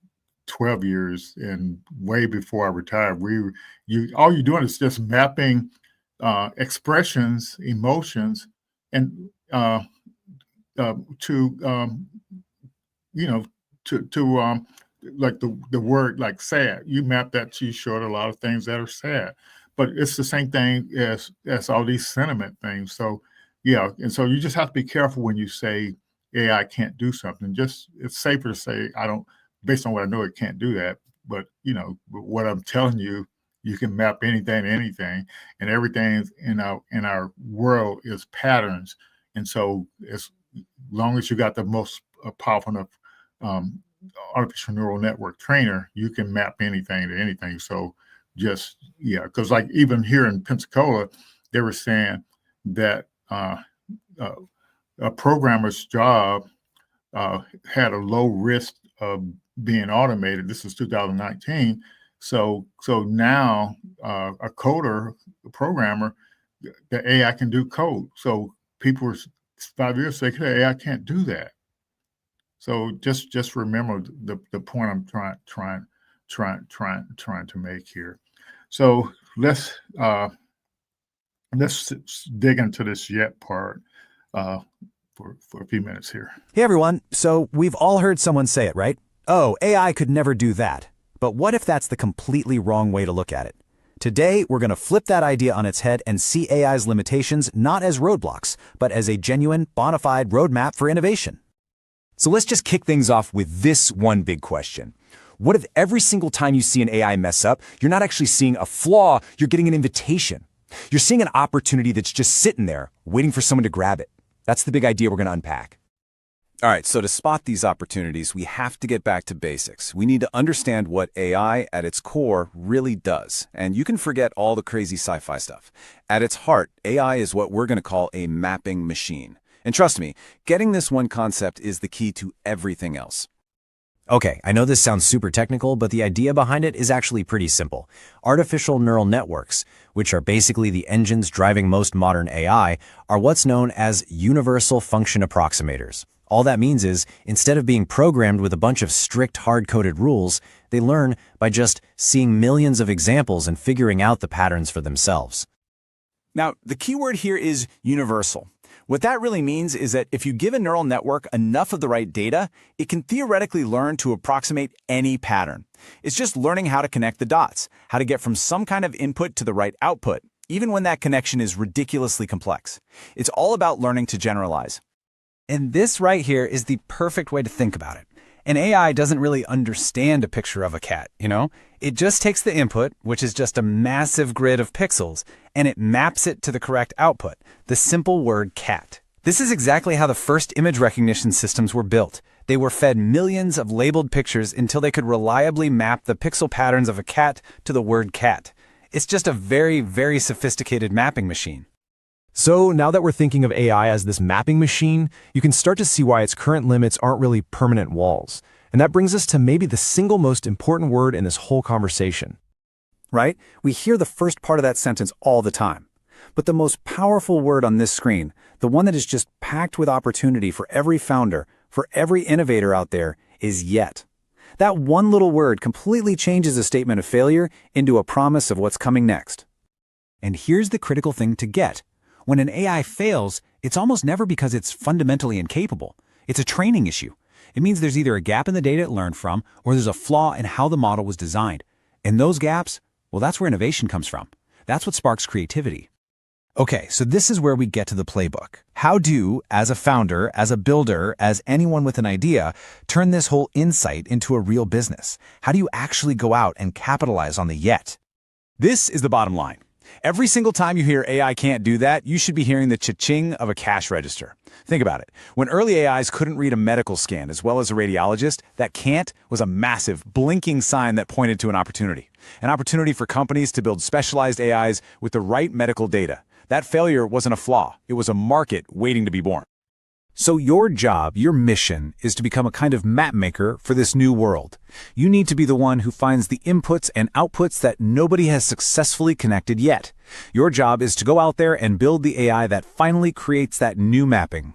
12 years, and way before I retired, all you're doing is just mapping expressions, emotions, and to you know, to like the word like sad. You map that to short a lot of things that are sad, but it's the same thing as all these sentiment things. So yeah, and so you just have to be careful when you say AI can't do something. Just it's safer to say I don't, based on what I know, it can't do that. But you know what I'm telling you, you can map anything to anything, and everything in our world is patterns. And so as long as you got the most powerful enough artificial neural network trainer, you can map anything to anything. So just, yeah, because like even here in Pensacola, they were saying that a programmer's job had a low risk of being automated. This is 2019. So now a coder, a programmer, the AI can do code. So people were 5 years saying, hey, AI can't do that. So just remember the point I'm trying to make here. So let's dig into this yet part for a few minutes here. Hey everyone, so we've all heard someone say it, right? Oh, AI could never do that. But what if that's the completely wrong way to look at it? Today, we're going to flip that idea on its head and see AI's limitations not as roadblocks, but as a genuine, bona fide roadmap for innovation. So let's just kick things off with this one big question. What if every single time you see an AI mess up, you're not actually seeing a flaw, you're getting an invitation? You're seeing an opportunity that's just sitting there, waiting for someone to grab it. That's the big idea we're going to unpack. All right, so to spot these opportunities, we have to get back to basics. We need to understand what AI at its core really does. And you can forget all the crazy sci-fi stuff. At its heart, AI is what we're going to call a mapping machine. And trust me, getting this one concept is the key to everything else. Okay, I know this sounds super technical, but the idea behind it is actually pretty simple. Artificial neural networks, which are basically the engines driving most modern AI, are what's known as universal function approximators. All that means is, instead of being programmed with a bunch of strict hard-coded rules, they learn by just seeing millions of examples and figuring out the patterns for themselves. Now, the key word here is universal. What that really means is that if you give a neural network enough of the right data, it can theoretically learn to approximate any pattern. It's just learning how to connect the dots, how to get from some kind of input to the right output, even when that connection is ridiculously complex. It's all about learning to generalize. And this right here is the perfect way to think about it. An AI doesn't really understand a picture of a cat, you know? It just takes the input, which is just a massive grid of pixels, and it maps it to the correct output, the simple word cat. This is exactly how the first image recognition systems were built. They were fed millions of labeled pictures until they could reliably map the pixel patterns of a cat to the word cat. It's just a very, very sophisticated mapping machine. So now that we're thinking of AI as this mapping machine, you can start to see why its current limits aren't really permanent walls. And that brings us to maybe the single most important word in this whole conversation. Right? We hear the first part of that sentence all the time. But the most powerful word on this screen, the one that is just packed with opportunity for every founder, for every innovator out there, is yet. That one little word completely changes a statement of failure into a promise of what's coming next. And here's the critical thing to get. When an AI fails, it's almost never because it's fundamentally incapable. It's a training issue. It means there's either a gap in the data it learned from, or there's a flaw in how the model was designed. And those gaps, well, that's where innovation comes from. That's what sparks creativity. Okay, so this is where we get to the playbook. How do, as a founder, as a builder, as anyone with an idea, turn this whole insight into a real business? How do you actually go out and capitalize on the yet? This is the bottom line. Every single time you hear AI can't do that, you should be hearing the cha-ching of a cash register. Think about it. When early AIs couldn't read a medical scan as well as a radiologist, that can't was a massive, blinking sign that pointed to an opportunity. An opportunity for companies to build specialized AIs with the right medical data. That failure wasn't a flaw. It was a market waiting to be born. So your job, your mission, is to become a kind of map maker for this new world. You need to be the one who finds the inputs and outputs that nobody has successfully connected yet. Your job is to go out there and build the AI that finally creates that new mapping.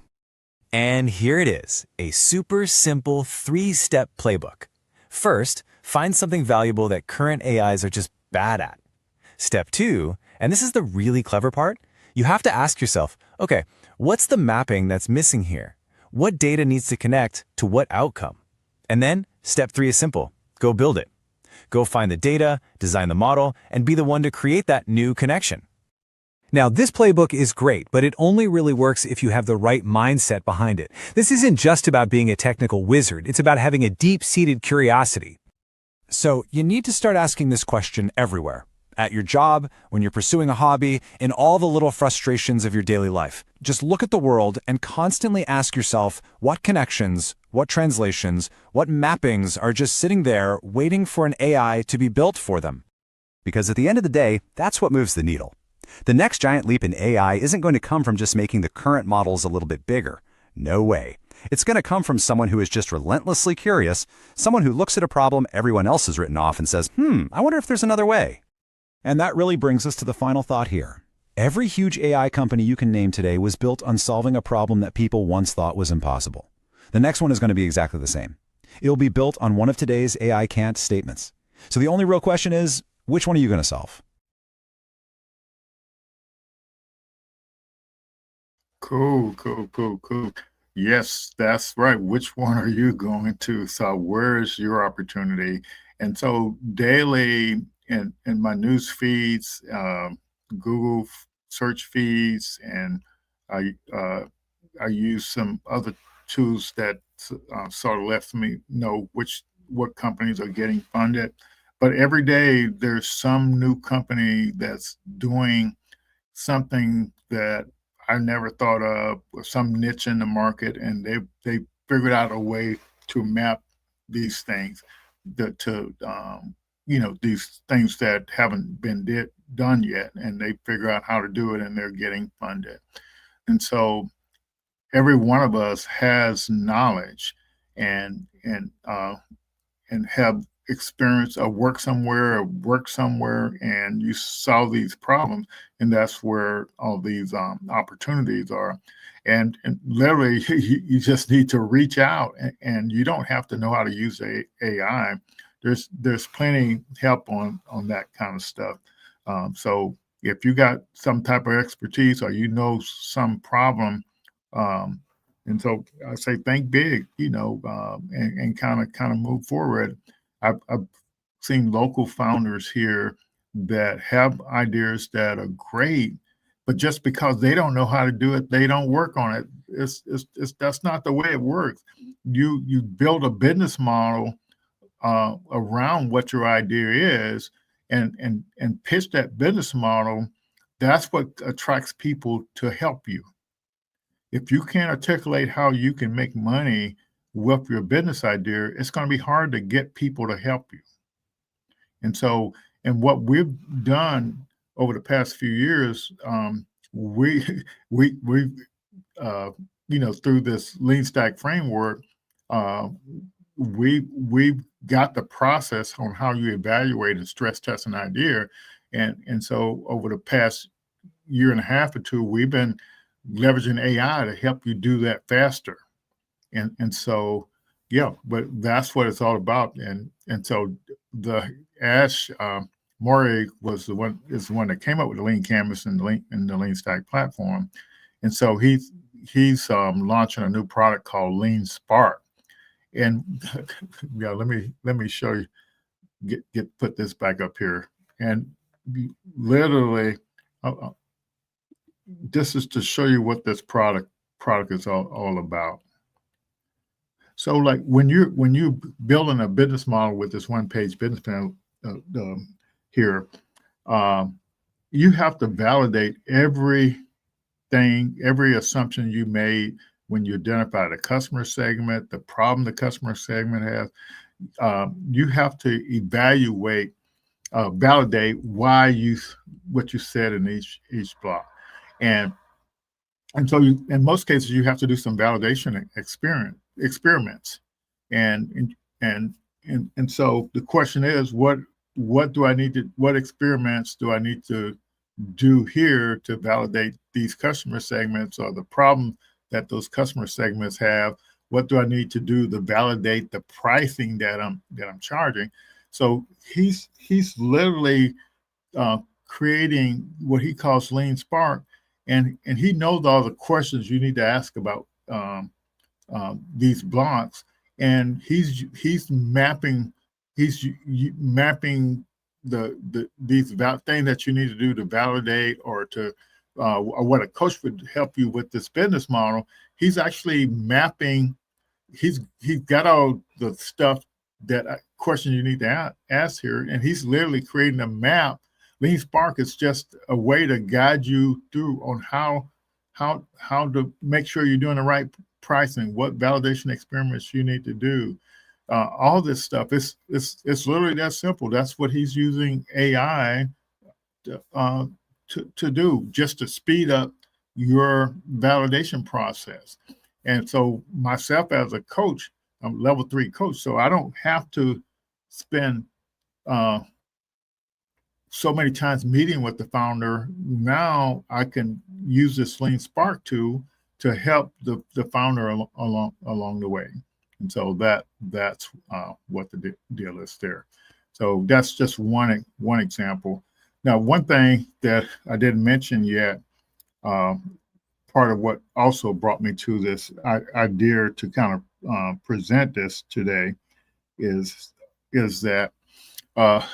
And here it is, a super simple 3-step playbook. First, find something valuable that current AIs are just bad at. Step 2, and this is the really clever part, you have to ask yourself, okay, what's the mapping that's missing here? What data needs to connect to what outcome? And then, step 3 is simple. Go build it. Go find the data, design the model, and be the one to create that new connection. Now, this playbook is great, but it only really works if you have the right mindset behind it. This isn't just about being a technical wizard. It's about having a deep-seated curiosity. So, you need to start asking this question everywhere. At your job, when you're pursuing a hobby, in all the little frustrations of your daily life. Just look at the world and constantly ask yourself what connections, what translations, what mappings are just sitting there waiting for an AI to be built for them. Because at the end of the day, that's what moves the needle. The next giant leap in AI isn't going to come from just making the current models a little bit bigger. No way. It's going to come from someone who is just relentlessly curious, someone who looks at a problem everyone else has written off and says, I wonder if there's another way. And that really brings us to the final thought here. Every huge AI company you can name today was built on solving a problem that people once thought was impossible. The next one is going to be exactly the same. It'll be built on one of today's AI can't statements. So the only real question is, which one are you going to solve? Cool, cool, cool, cool. Yes, that's right. Which one are you going to? So where's your opportunity? And so daily in my news feeds, Google search feeds, and I I use some other tools that sort of lets me know what companies are getting funded. But every day there's some new company that's doing something that I never thought of, or some niche in the market, and they figured out a way to map these things to these things that haven't been done yet, and they figure out how to do it, and they're getting funded. And so every one of us has knowledge and have experience or work somewhere and you solve these problems, and that's where all these opportunities are. And literally you just need to reach out, and you don't have to know how to use AI. There's plenty help on that kind of stuff. So if you got some type of expertise or some problem, um, and so I say think big, and kind of move forward. I've seen local founders here that have ideas that are great, but just because they don't know how to do it, they don't work on it. It's that's not the way it works. You build a business model around what your idea is, and pitch that business model. That's what attracts people to help you. If you can't articulate how you can make money with your business idea, it's going to be hard to get people to help you. And so, and what we've done over the past few years, we we through this lean stack framework, uh, we've got the process on how you evaluate and stress test an idea, and so over the past year and a half or two, we've been leveraging AI to help you do that faster. And so, yeah, but that's what it's all about. And so the Ash Murray is the one that came up with the Lean Canvas and the Lean Stack platform. And so he's launching a new product called Lean Spark. And yeah, let me show you, put this back up here. And literally, this is to show you what this product is all about. So, like when you building a business model with this one-page business plan here, you have to validate every assumption you made when you identify the customer segment, the problem the customer segment has. You have to validate what you said in each block, and so in most cases you have to do some validation experiments, and so the question is, what experiments do I need to do here to validate these customer segments or the problem that those customer segments have? What do I need to do to validate the pricing that I'm charging? So he's literally creating what he calls Lean Spark, and he knows all the questions you need to ask about these blocks, and he's mapping these things that you need to do to validate or or what a coach would help you with this business model. He's actually mapping. He's got all the stuff questions you need to ask here, and he's literally creating a map. Lean Spark is just a way to guide you through on how how to make sure you're doing the right pricing, what validation experiments you need to do, all this stuff. It's literally that simple. That's what he's using AI to do, just to speed up your validation process. And so myself as a coach, I'm a level 3 coach, so I don't have to spend so many times meeting with the founder. Now I can use this Lean Spark tool to help the founder along the way. And so that's what the deal is there. So that's just one example. Now, one thing that I didn't mention yet, part of what also brought me to this idea to kind of present this today is that I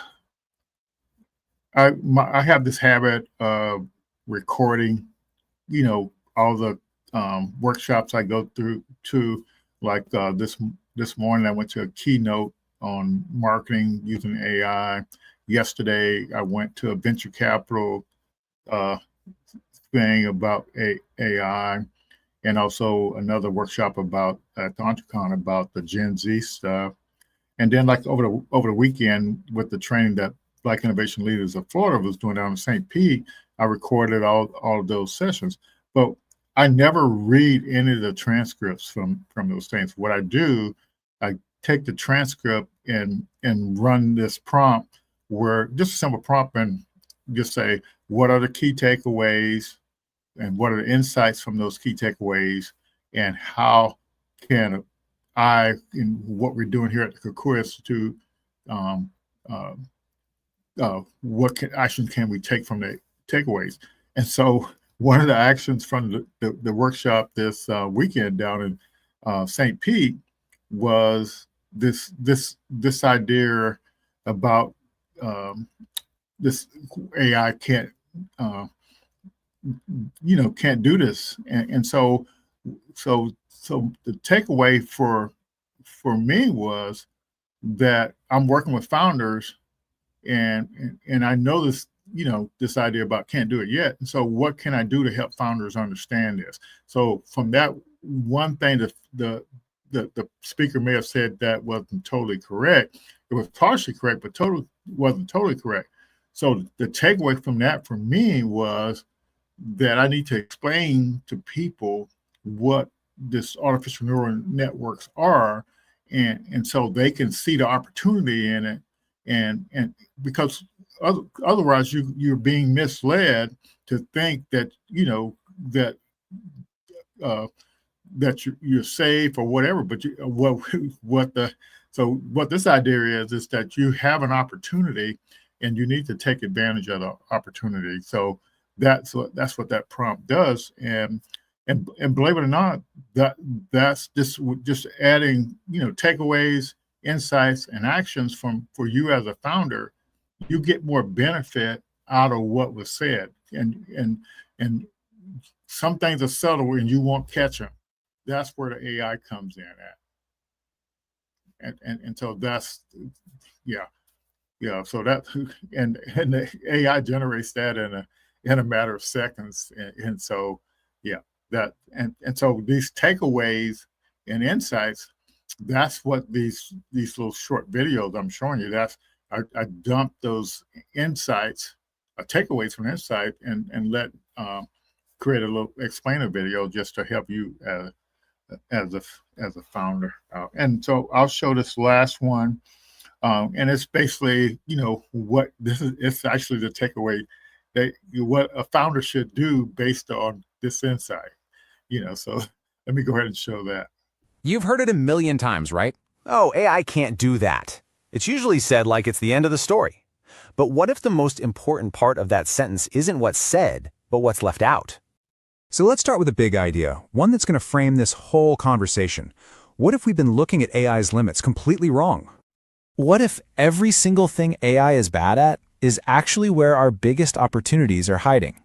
have this habit of recording, all the workshops I go through to, like this morning I went to a keynote on marketing using AI. Yesterday I went to a venture capital thing about AI, and also another workshop about at EntreCon about the Gen Z stuff. And then, like over the weekend with the training that Black Innovation Leaders of Florida was doing down in St. Pete, I recorded all of those sessions. But I never read any of the transcripts from those things. What I do, I take the transcript and run this prompt, where just a simple prompt, and just say, what are the key takeaways and what are the insights from those key takeaways, and how can I, in what we're doing here at the Kukui Institute, what action can we take from the takeaways? And so one of the actions from the workshop this weekend down in St. Pete was this idea about this AI can't do this, and so the takeaway for me was that I'm working with founders, and I know this idea about can't do it yet. And so what can I do to help founders understand this? So from that one thing, the speaker may have said that wasn't totally correct. It was partially correct, but wasn't totally correct. So the takeaway from that for me was that I need to explain to people what this artificial neural networks are, and so they can see the opportunity in it, and because otherwise you're being misled to think that that you're safe or whatever. But what this idea is that you have an opportunity and you need to take advantage of the opportunity. So that's what that prompt does. And believe it or not, that's just adding, takeaways, insights, and actions for you as a founder. You get more benefit out of what was said, and some things are subtle and you won't catch them. That's where the AI comes in at, and so that's So that and the AI generates that in a matter of seconds, and so that and so these takeaways and insights, that's what these little short videos I'm showing you. I dump those insights, takeaways from insight, and let create a little explainer video just to help you as a founder. And so I'll show this last one, and it's basically what this is. It's actually the takeaway that what a founder should do based on this insight. So let me go ahead and show that. You've heard it a million times, right? Oh, AI can't do that. It's usually said like it's the end of the story. But what if the most important part of that sentence isn't what's said, but what's left out? So let's start with a big idea, one that's going to frame this whole conversation. What if we've been looking at AI's limits completely wrong? What if every single thing AI is bad at is actually where our biggest opportunities are hiding?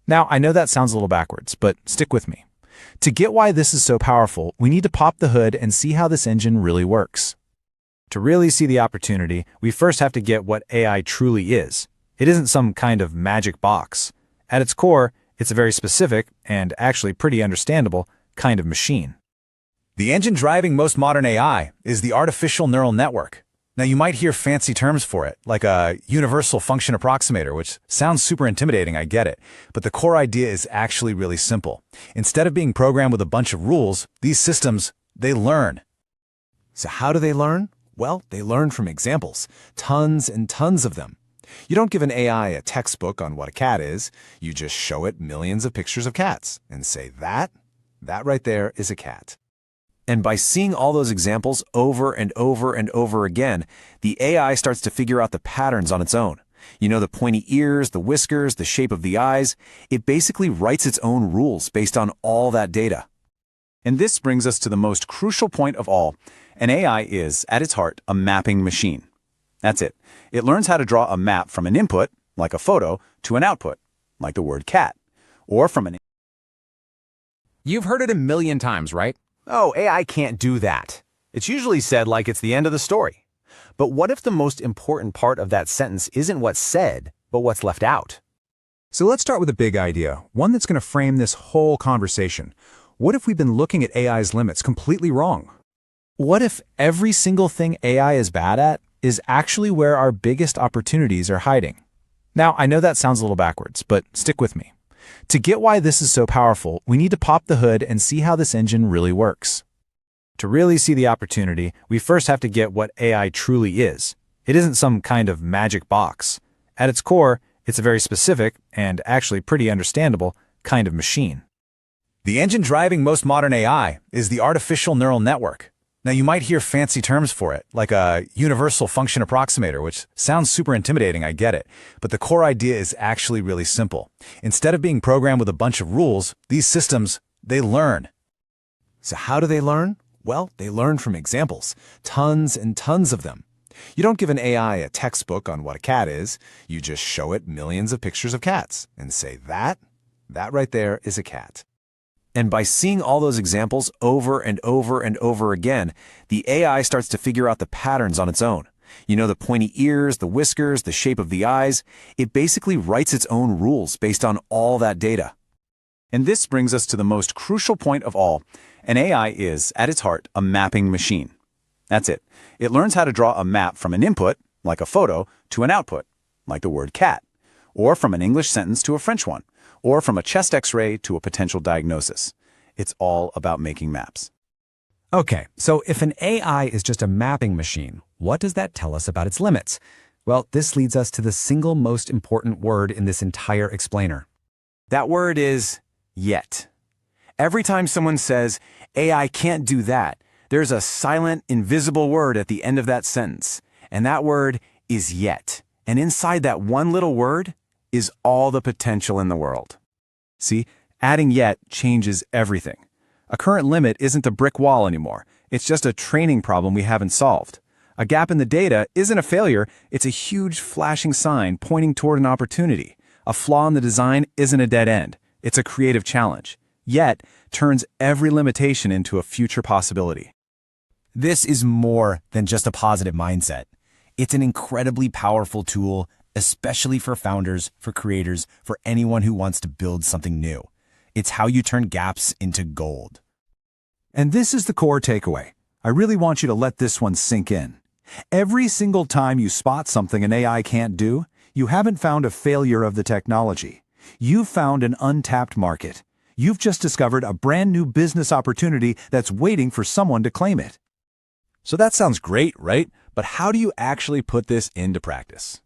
Now, I know that sounds a little backwards, but stick with me. To get why this is so powerful, we need to pop the hood and see how this engine really works. To really see the opportunity, we first have to get what AI truly is. It isn't some kind of magic box. At its core, It's a very specific, and actually pretty understandable, kind of machine. The engine driving most modern AI is the artificial neural network. Now, you might hear fancy terms for it, like a universal function approximator, which sounds super intimidating, I get it. But the core idea is actually really simple. Instead of being programmed with a bunch of rules, these systems, they learn. So how do they learn? Well, they learn from examples, tons and tons of them. You don't give an AI a textbook on what a cat is. You just show it millions of pictures of cats and say, that right there is a cat. And by seeing all those examples over and over and over again, the AI starts to figure out the patterns on its own. You know, the pointy ears, the whiskers, the shape of the eyes. It basically writes its own rules based on all that data. And this brings us to the most crucial point of all. An AI is, at its heart, a mapping machine. That's it. It learns how to draw a map from an input, like a photo, to an output, like the word cat, or from an... You've heard it a million times, right? Oh, AI can't do that. It's usually said like it's the end of the story. But what if the most important part of that sentence isn't what's said, but what's left out? So let's start with a big idea, one that's going to frame this whole conversation. What if we've been looking at AI's limits completely wrong? What if every single thing AI is bad at is actually where our biggest opportunities are hiding? Now, I know that sounds a little backwards, but stick with me. To get why this is so powerful, we need to pop the hood and see how this engine really works. To really see the opportunity, we first have to get what AI truly is. It isn't some kind of magic box. At its core, it's a very specific, and actually pretty understandable, kind of machine. The engine driving most modern AI is the artificial neural network. Now, you might hear fancy terms for it, like a universal function approximator, which sounds super intimidating, I get it. But the core idea is actually really simple. Instead of being programmed with a bunch of rules, these systems, they learn. So how do they learn? Well, they learn from examples, tons and tons of them. You don't give an AI a textbook on what a cat is. You just show it millions of pictures of cats and say, that right there is a cat. And by seeing all those examples over and over and over again, the AI starts to figure out the patterns on its own. You know, the pointy ears, the whiskers, the shape of the eyes. It basically writes its own rules based on all that data. And this brings us to the most crucial point of all. An AI is, at its heart, a mapping machine. That's it. It learns how to draw a map from an input, like a photo, to an output, like the word cat, or from an English sentence to a French one, or from a chest X-ray to a potential diagnosis. It's all about making maps. Okay, so if an AI is just a mapping machine, what does that tell us about its limits? Well, this leads us to the single most important word in this entire explainer. That word is yet. Every time someone says, AI can't do that, there's a silent, invisible word at the end of that sentence. And that word is yet. And inside that one little word is all the potential in the world. See, adding yet changes everything. A current limit isn't a brick wall anymore. It's just a training problem we haven't solved. A gap in the data isn't a failure. It's a huge flashing sign pointing toward an opportunity. A flaw in the design isn't a dead end. It's a creative challenge. Yet turns every limitation into a future possibility. This is more than just a positive mindset. It's an incredibly powerful tool, especially for founders, for creators, for anyone who wants to build something new. It's how you turn gaps into gold. And this is the core takeaway. I really want you to let this one sink in. Every single time you spot something an AI can't do, you haven't found a failure of the technology. You've found an untapped market. You've just discovered a brand new business opportunity that's waiting for someone to claim it. So that sounds great, right? But how do you actually put this into practice?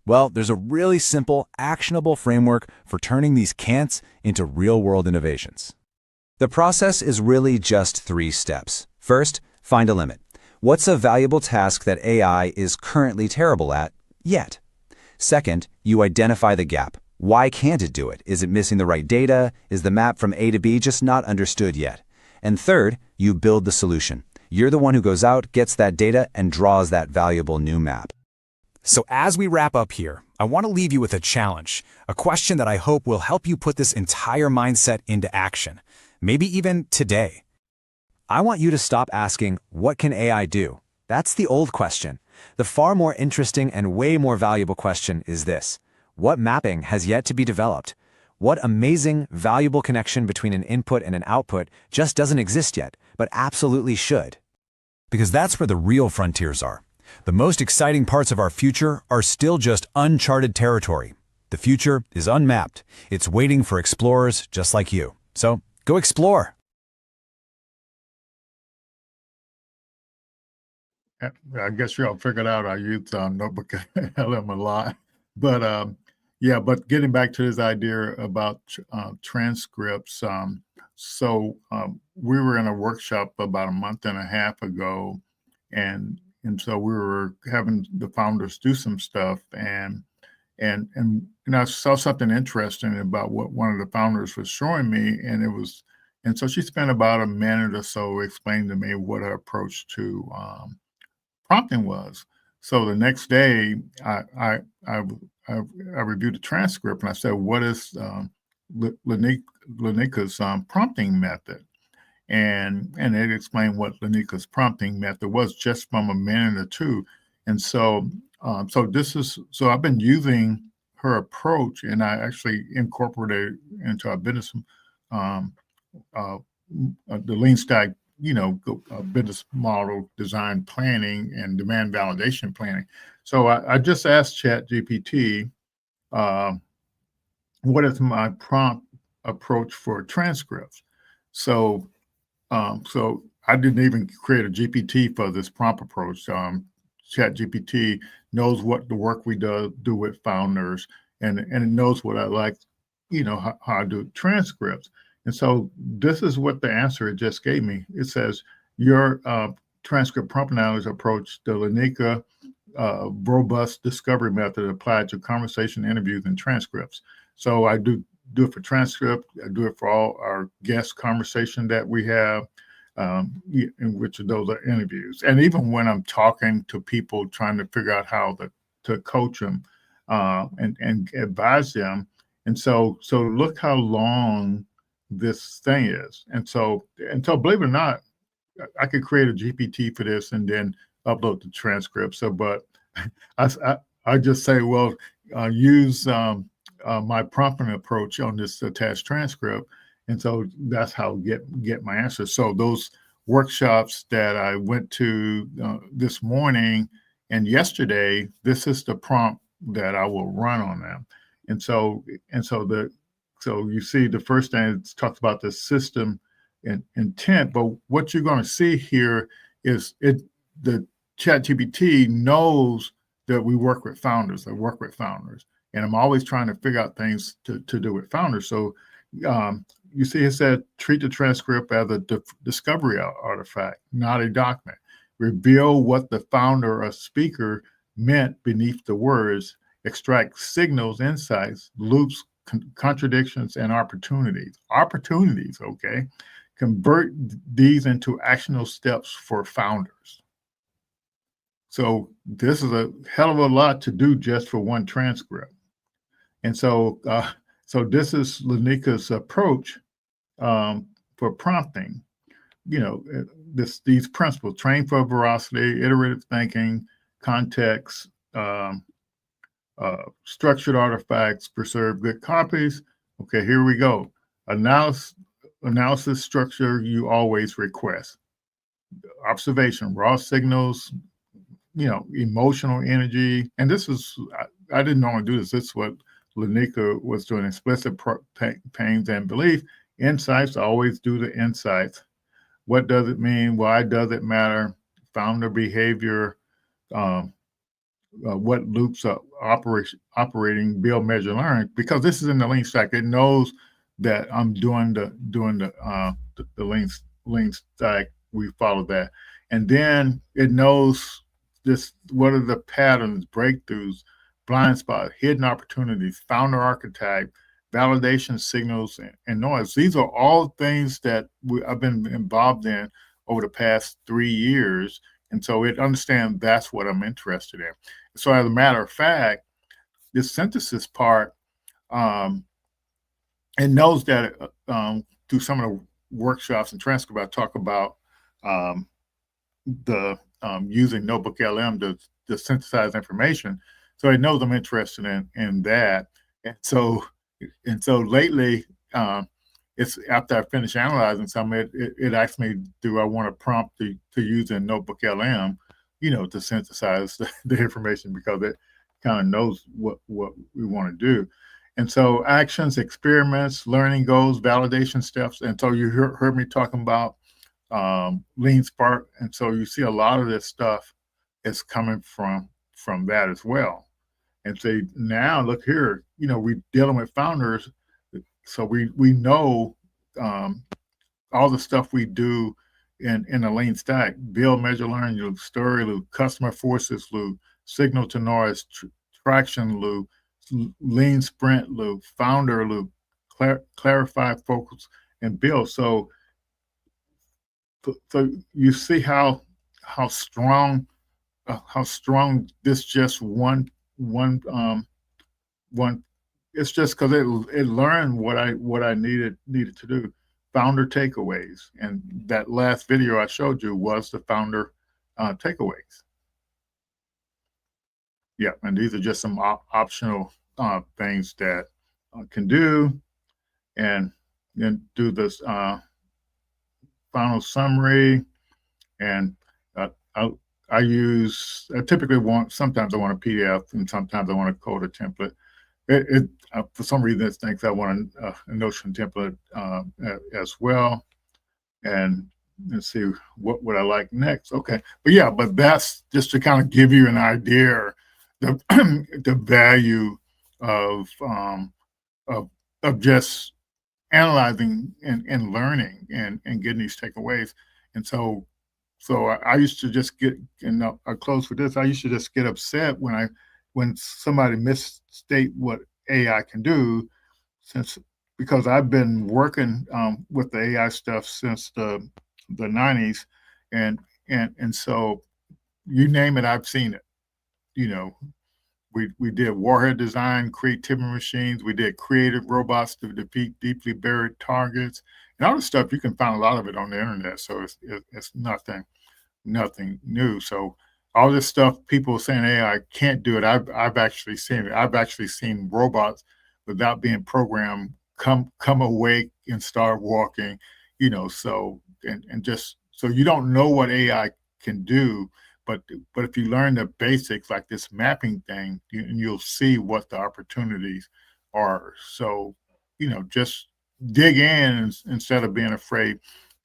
Well, there's a really simple, actionable framework for turning these can'ts into real-world innovations. The process is really just 3 steps. First, find a limit. What's a valuable task that AI is currently terrible at yet? Second, you identify the gap. Why can't it do it? Is it missing the right data? Is the map from A to B just not understood yet? And third, you build the solution. You're the one who goes out, gets that data, and draws that valuable new map. So as we wrap up here, I want to leave you with a challenge, a question that I hope will help you put this entire mindset into action, maybe even today. I want you to stop asking, what can AI do? That's the old question. The far more interesting and way more valuable question is this: what mapping has yet to be developed? What amazing, valuable connection between an input and an output just doesn't exist yet, but absolutely should. Because that's where the real frontiers are. The most exciting parts of our future are still just uncharted territory. The future is unmapped. It's waiting for explorers just like you. So, go explore. I guess y'all figured out I use Notebook LM a lot, but yeah. But getting back to this idea about transcripts, we were in a workshop about a month and a half ago, and so we were having the founders do some stuff, and I saw something interesting about what one of the founders was showing me, and so she spent about a minute or so explaining to me what her approach to prompting was. So the next day, I reviewed the transcript and I said, "What is Lanika's prompting method?" And it explained what Lanika's prompting method was just from a minute or two. And so I've been using her approach, and I actually incorporated it into our business, um, the lean stack, business model design planning and demand validation planning. So I just asked ChatGPT, uh, what is my prompt approach for transcripts? So I didn't even create a GPT for this prompt approach. ChatGPT knows what the work we do with founders, and it knows what I like, how I do transcripts. And so this is what the answer it just gave me. It says your transcript prompt analysis approach, the Lanika robust discovery method applied to conversation, interviews, and transcripts. So I do it for transcript. I do it for all our guest conversation that we have, in which of those are interviews. And even when I'm talking to people, trying to figure out how to coach them and advise them. And so look how long this thing is. And so believe it or not, I could create a GPT for this and then upload the transcript. So, but I just say, well, use my prompting approach on this attached transcript, and so that's how I get my answers. So those workshops that I went to this morning and yesterday, this is the prompt that I will run on them. And so you see the first thing it talks about the system and intent, but what you're going to see here is the ChatGPT knows that we work with founders. I work with founders, and I'm always trying to figure out things to do with founders. So you see, it said treat the transcript as a discovery artifact, not a document. Reveal what the founder or speaker meant beneath the words. Extract signals, insights, loops, contradictions, and opportunities. Opportunities, okay? Convert these into actionable steps for founders. So this is a hell of a lot to do just for one transcript. And so this is Lanika's approach for prompting. These principles: train for veracity, iterative thinking, context, structured artifacts, preserve good copies. Okay, here we go. Analysis structure you always request. Observation, raw signals, emotional energy. And this is, I didn't normally do this. This is what Lanika was doing: explicit pains and belief. Insights, always do the insights. What does it mean? Why does it matter? Founder behavior, what loops are operating, build, measure, learn. Because this is in the lean stack, it knows that I'm doing the lean stack. We follow that, and then it knows this. What are the patterns, breakthroughs, blind spots, hidden opportunities, founder archetype, validation signals, and noise. These are all things that I've been involved in over the past 3 years. And so it understands that's what I'm interested in. So as a matter of fact, this synthesis part, it knows that through some of the workshops and transcript, I talk about using Notebook LM to synthesize information. So it knows I'm interested in that. And so And so lately, it's after I finish analyzing some, it asks me, do I want to prompt to use in Notebook LM, to synthesize the information, because it kind of knows what we want to do. And so actions, experiments, learning goals, validation steps. And so you heard me talking about Lean Spark. And so you see a lot of this stuff is coming from that as well. And say, now look here, we're dealing with founders, so we know all the stuff we do in a lean stack: build, measure, learn, loop, story loop, customer forces loop, signal to noise, traction loop, lean sprint loop, founder loop, clarify, focus, and build. So you see how strong this just one it's just because it learned what I needed to do. Founder takeaways, and that last video I showed you was the founder takeaways. Yeah, and these are just some optional things that can do, and then do this final summary. And I typically sometimes I want a PDF, and sometimes I want to code a template. For some reason, it thinks I want a Notion template as well. And let's see, what would I like next? Okay, but that's just to kind of give you an idea the value of just analyzing and learning and getting these takeaways. And so I used to just get, and I'll close with this. I used to just get upset when somebody misstate what AI can do, because I've been working with the AI stuff since the 90s, and so you name it, I've seen it. We did warhead design, creativity machines. We did creative robots to defeat deeply buried targets, and all this stuff. You can find a lot of it on the internet, so it's nothing new. So all this stuff people saying AI can't do it, I've actually seen it. I've actually seen robots without being programmed come awake and start walking. So and just so you don't know what AI can do. But if you learn the basics, like this mapping thing, you'll see what the opportunities are. So, just dig in instead of being afraid.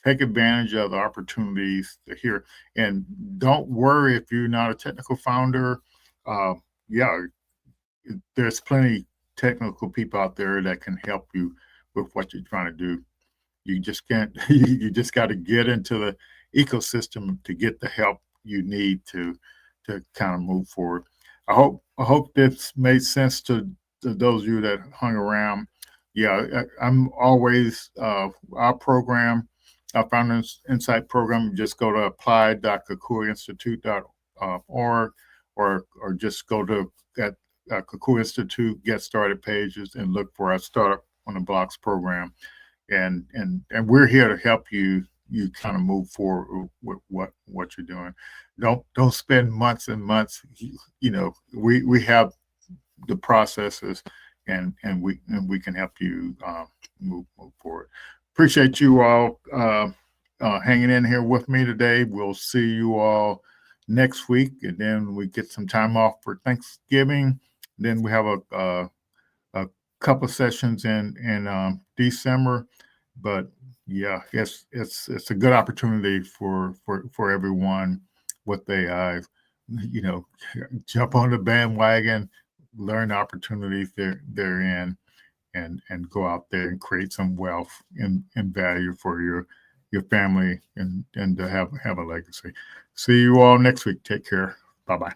Take advantage of the opportunities here, and don't worry if you're not a technical founder. Yeah, there's plenty technical people out there that can help you with what you're trying to do. You just can't. You just got to get into the ecosystem to get the help you need to kind of move forward. I hope this made sense to those of you that hung around. Yeah, I'm always our program, our Founders Insight program. Just go to applied.kakuainstitute.org, or just go to that Kakua Institute Get Started pages and look for our Startup on the Blocks program, and we're here to help you kind of move forward with what you're doing. Don't spend months and months. We have the processes, and we can help you move forward. Appreciate you all hanging in here with me today. We'll see you all next week, and then we get some time off for Thanksgiving. Then we have a couple sessions in December, but yeah, it's a good opportunity for everyone with AI. Jump on the bandwagon, learn the opportunities they're in, and go out there and create some wealth and value for your family, and to have a legacy. See you all next week. Take care. Bye-bye.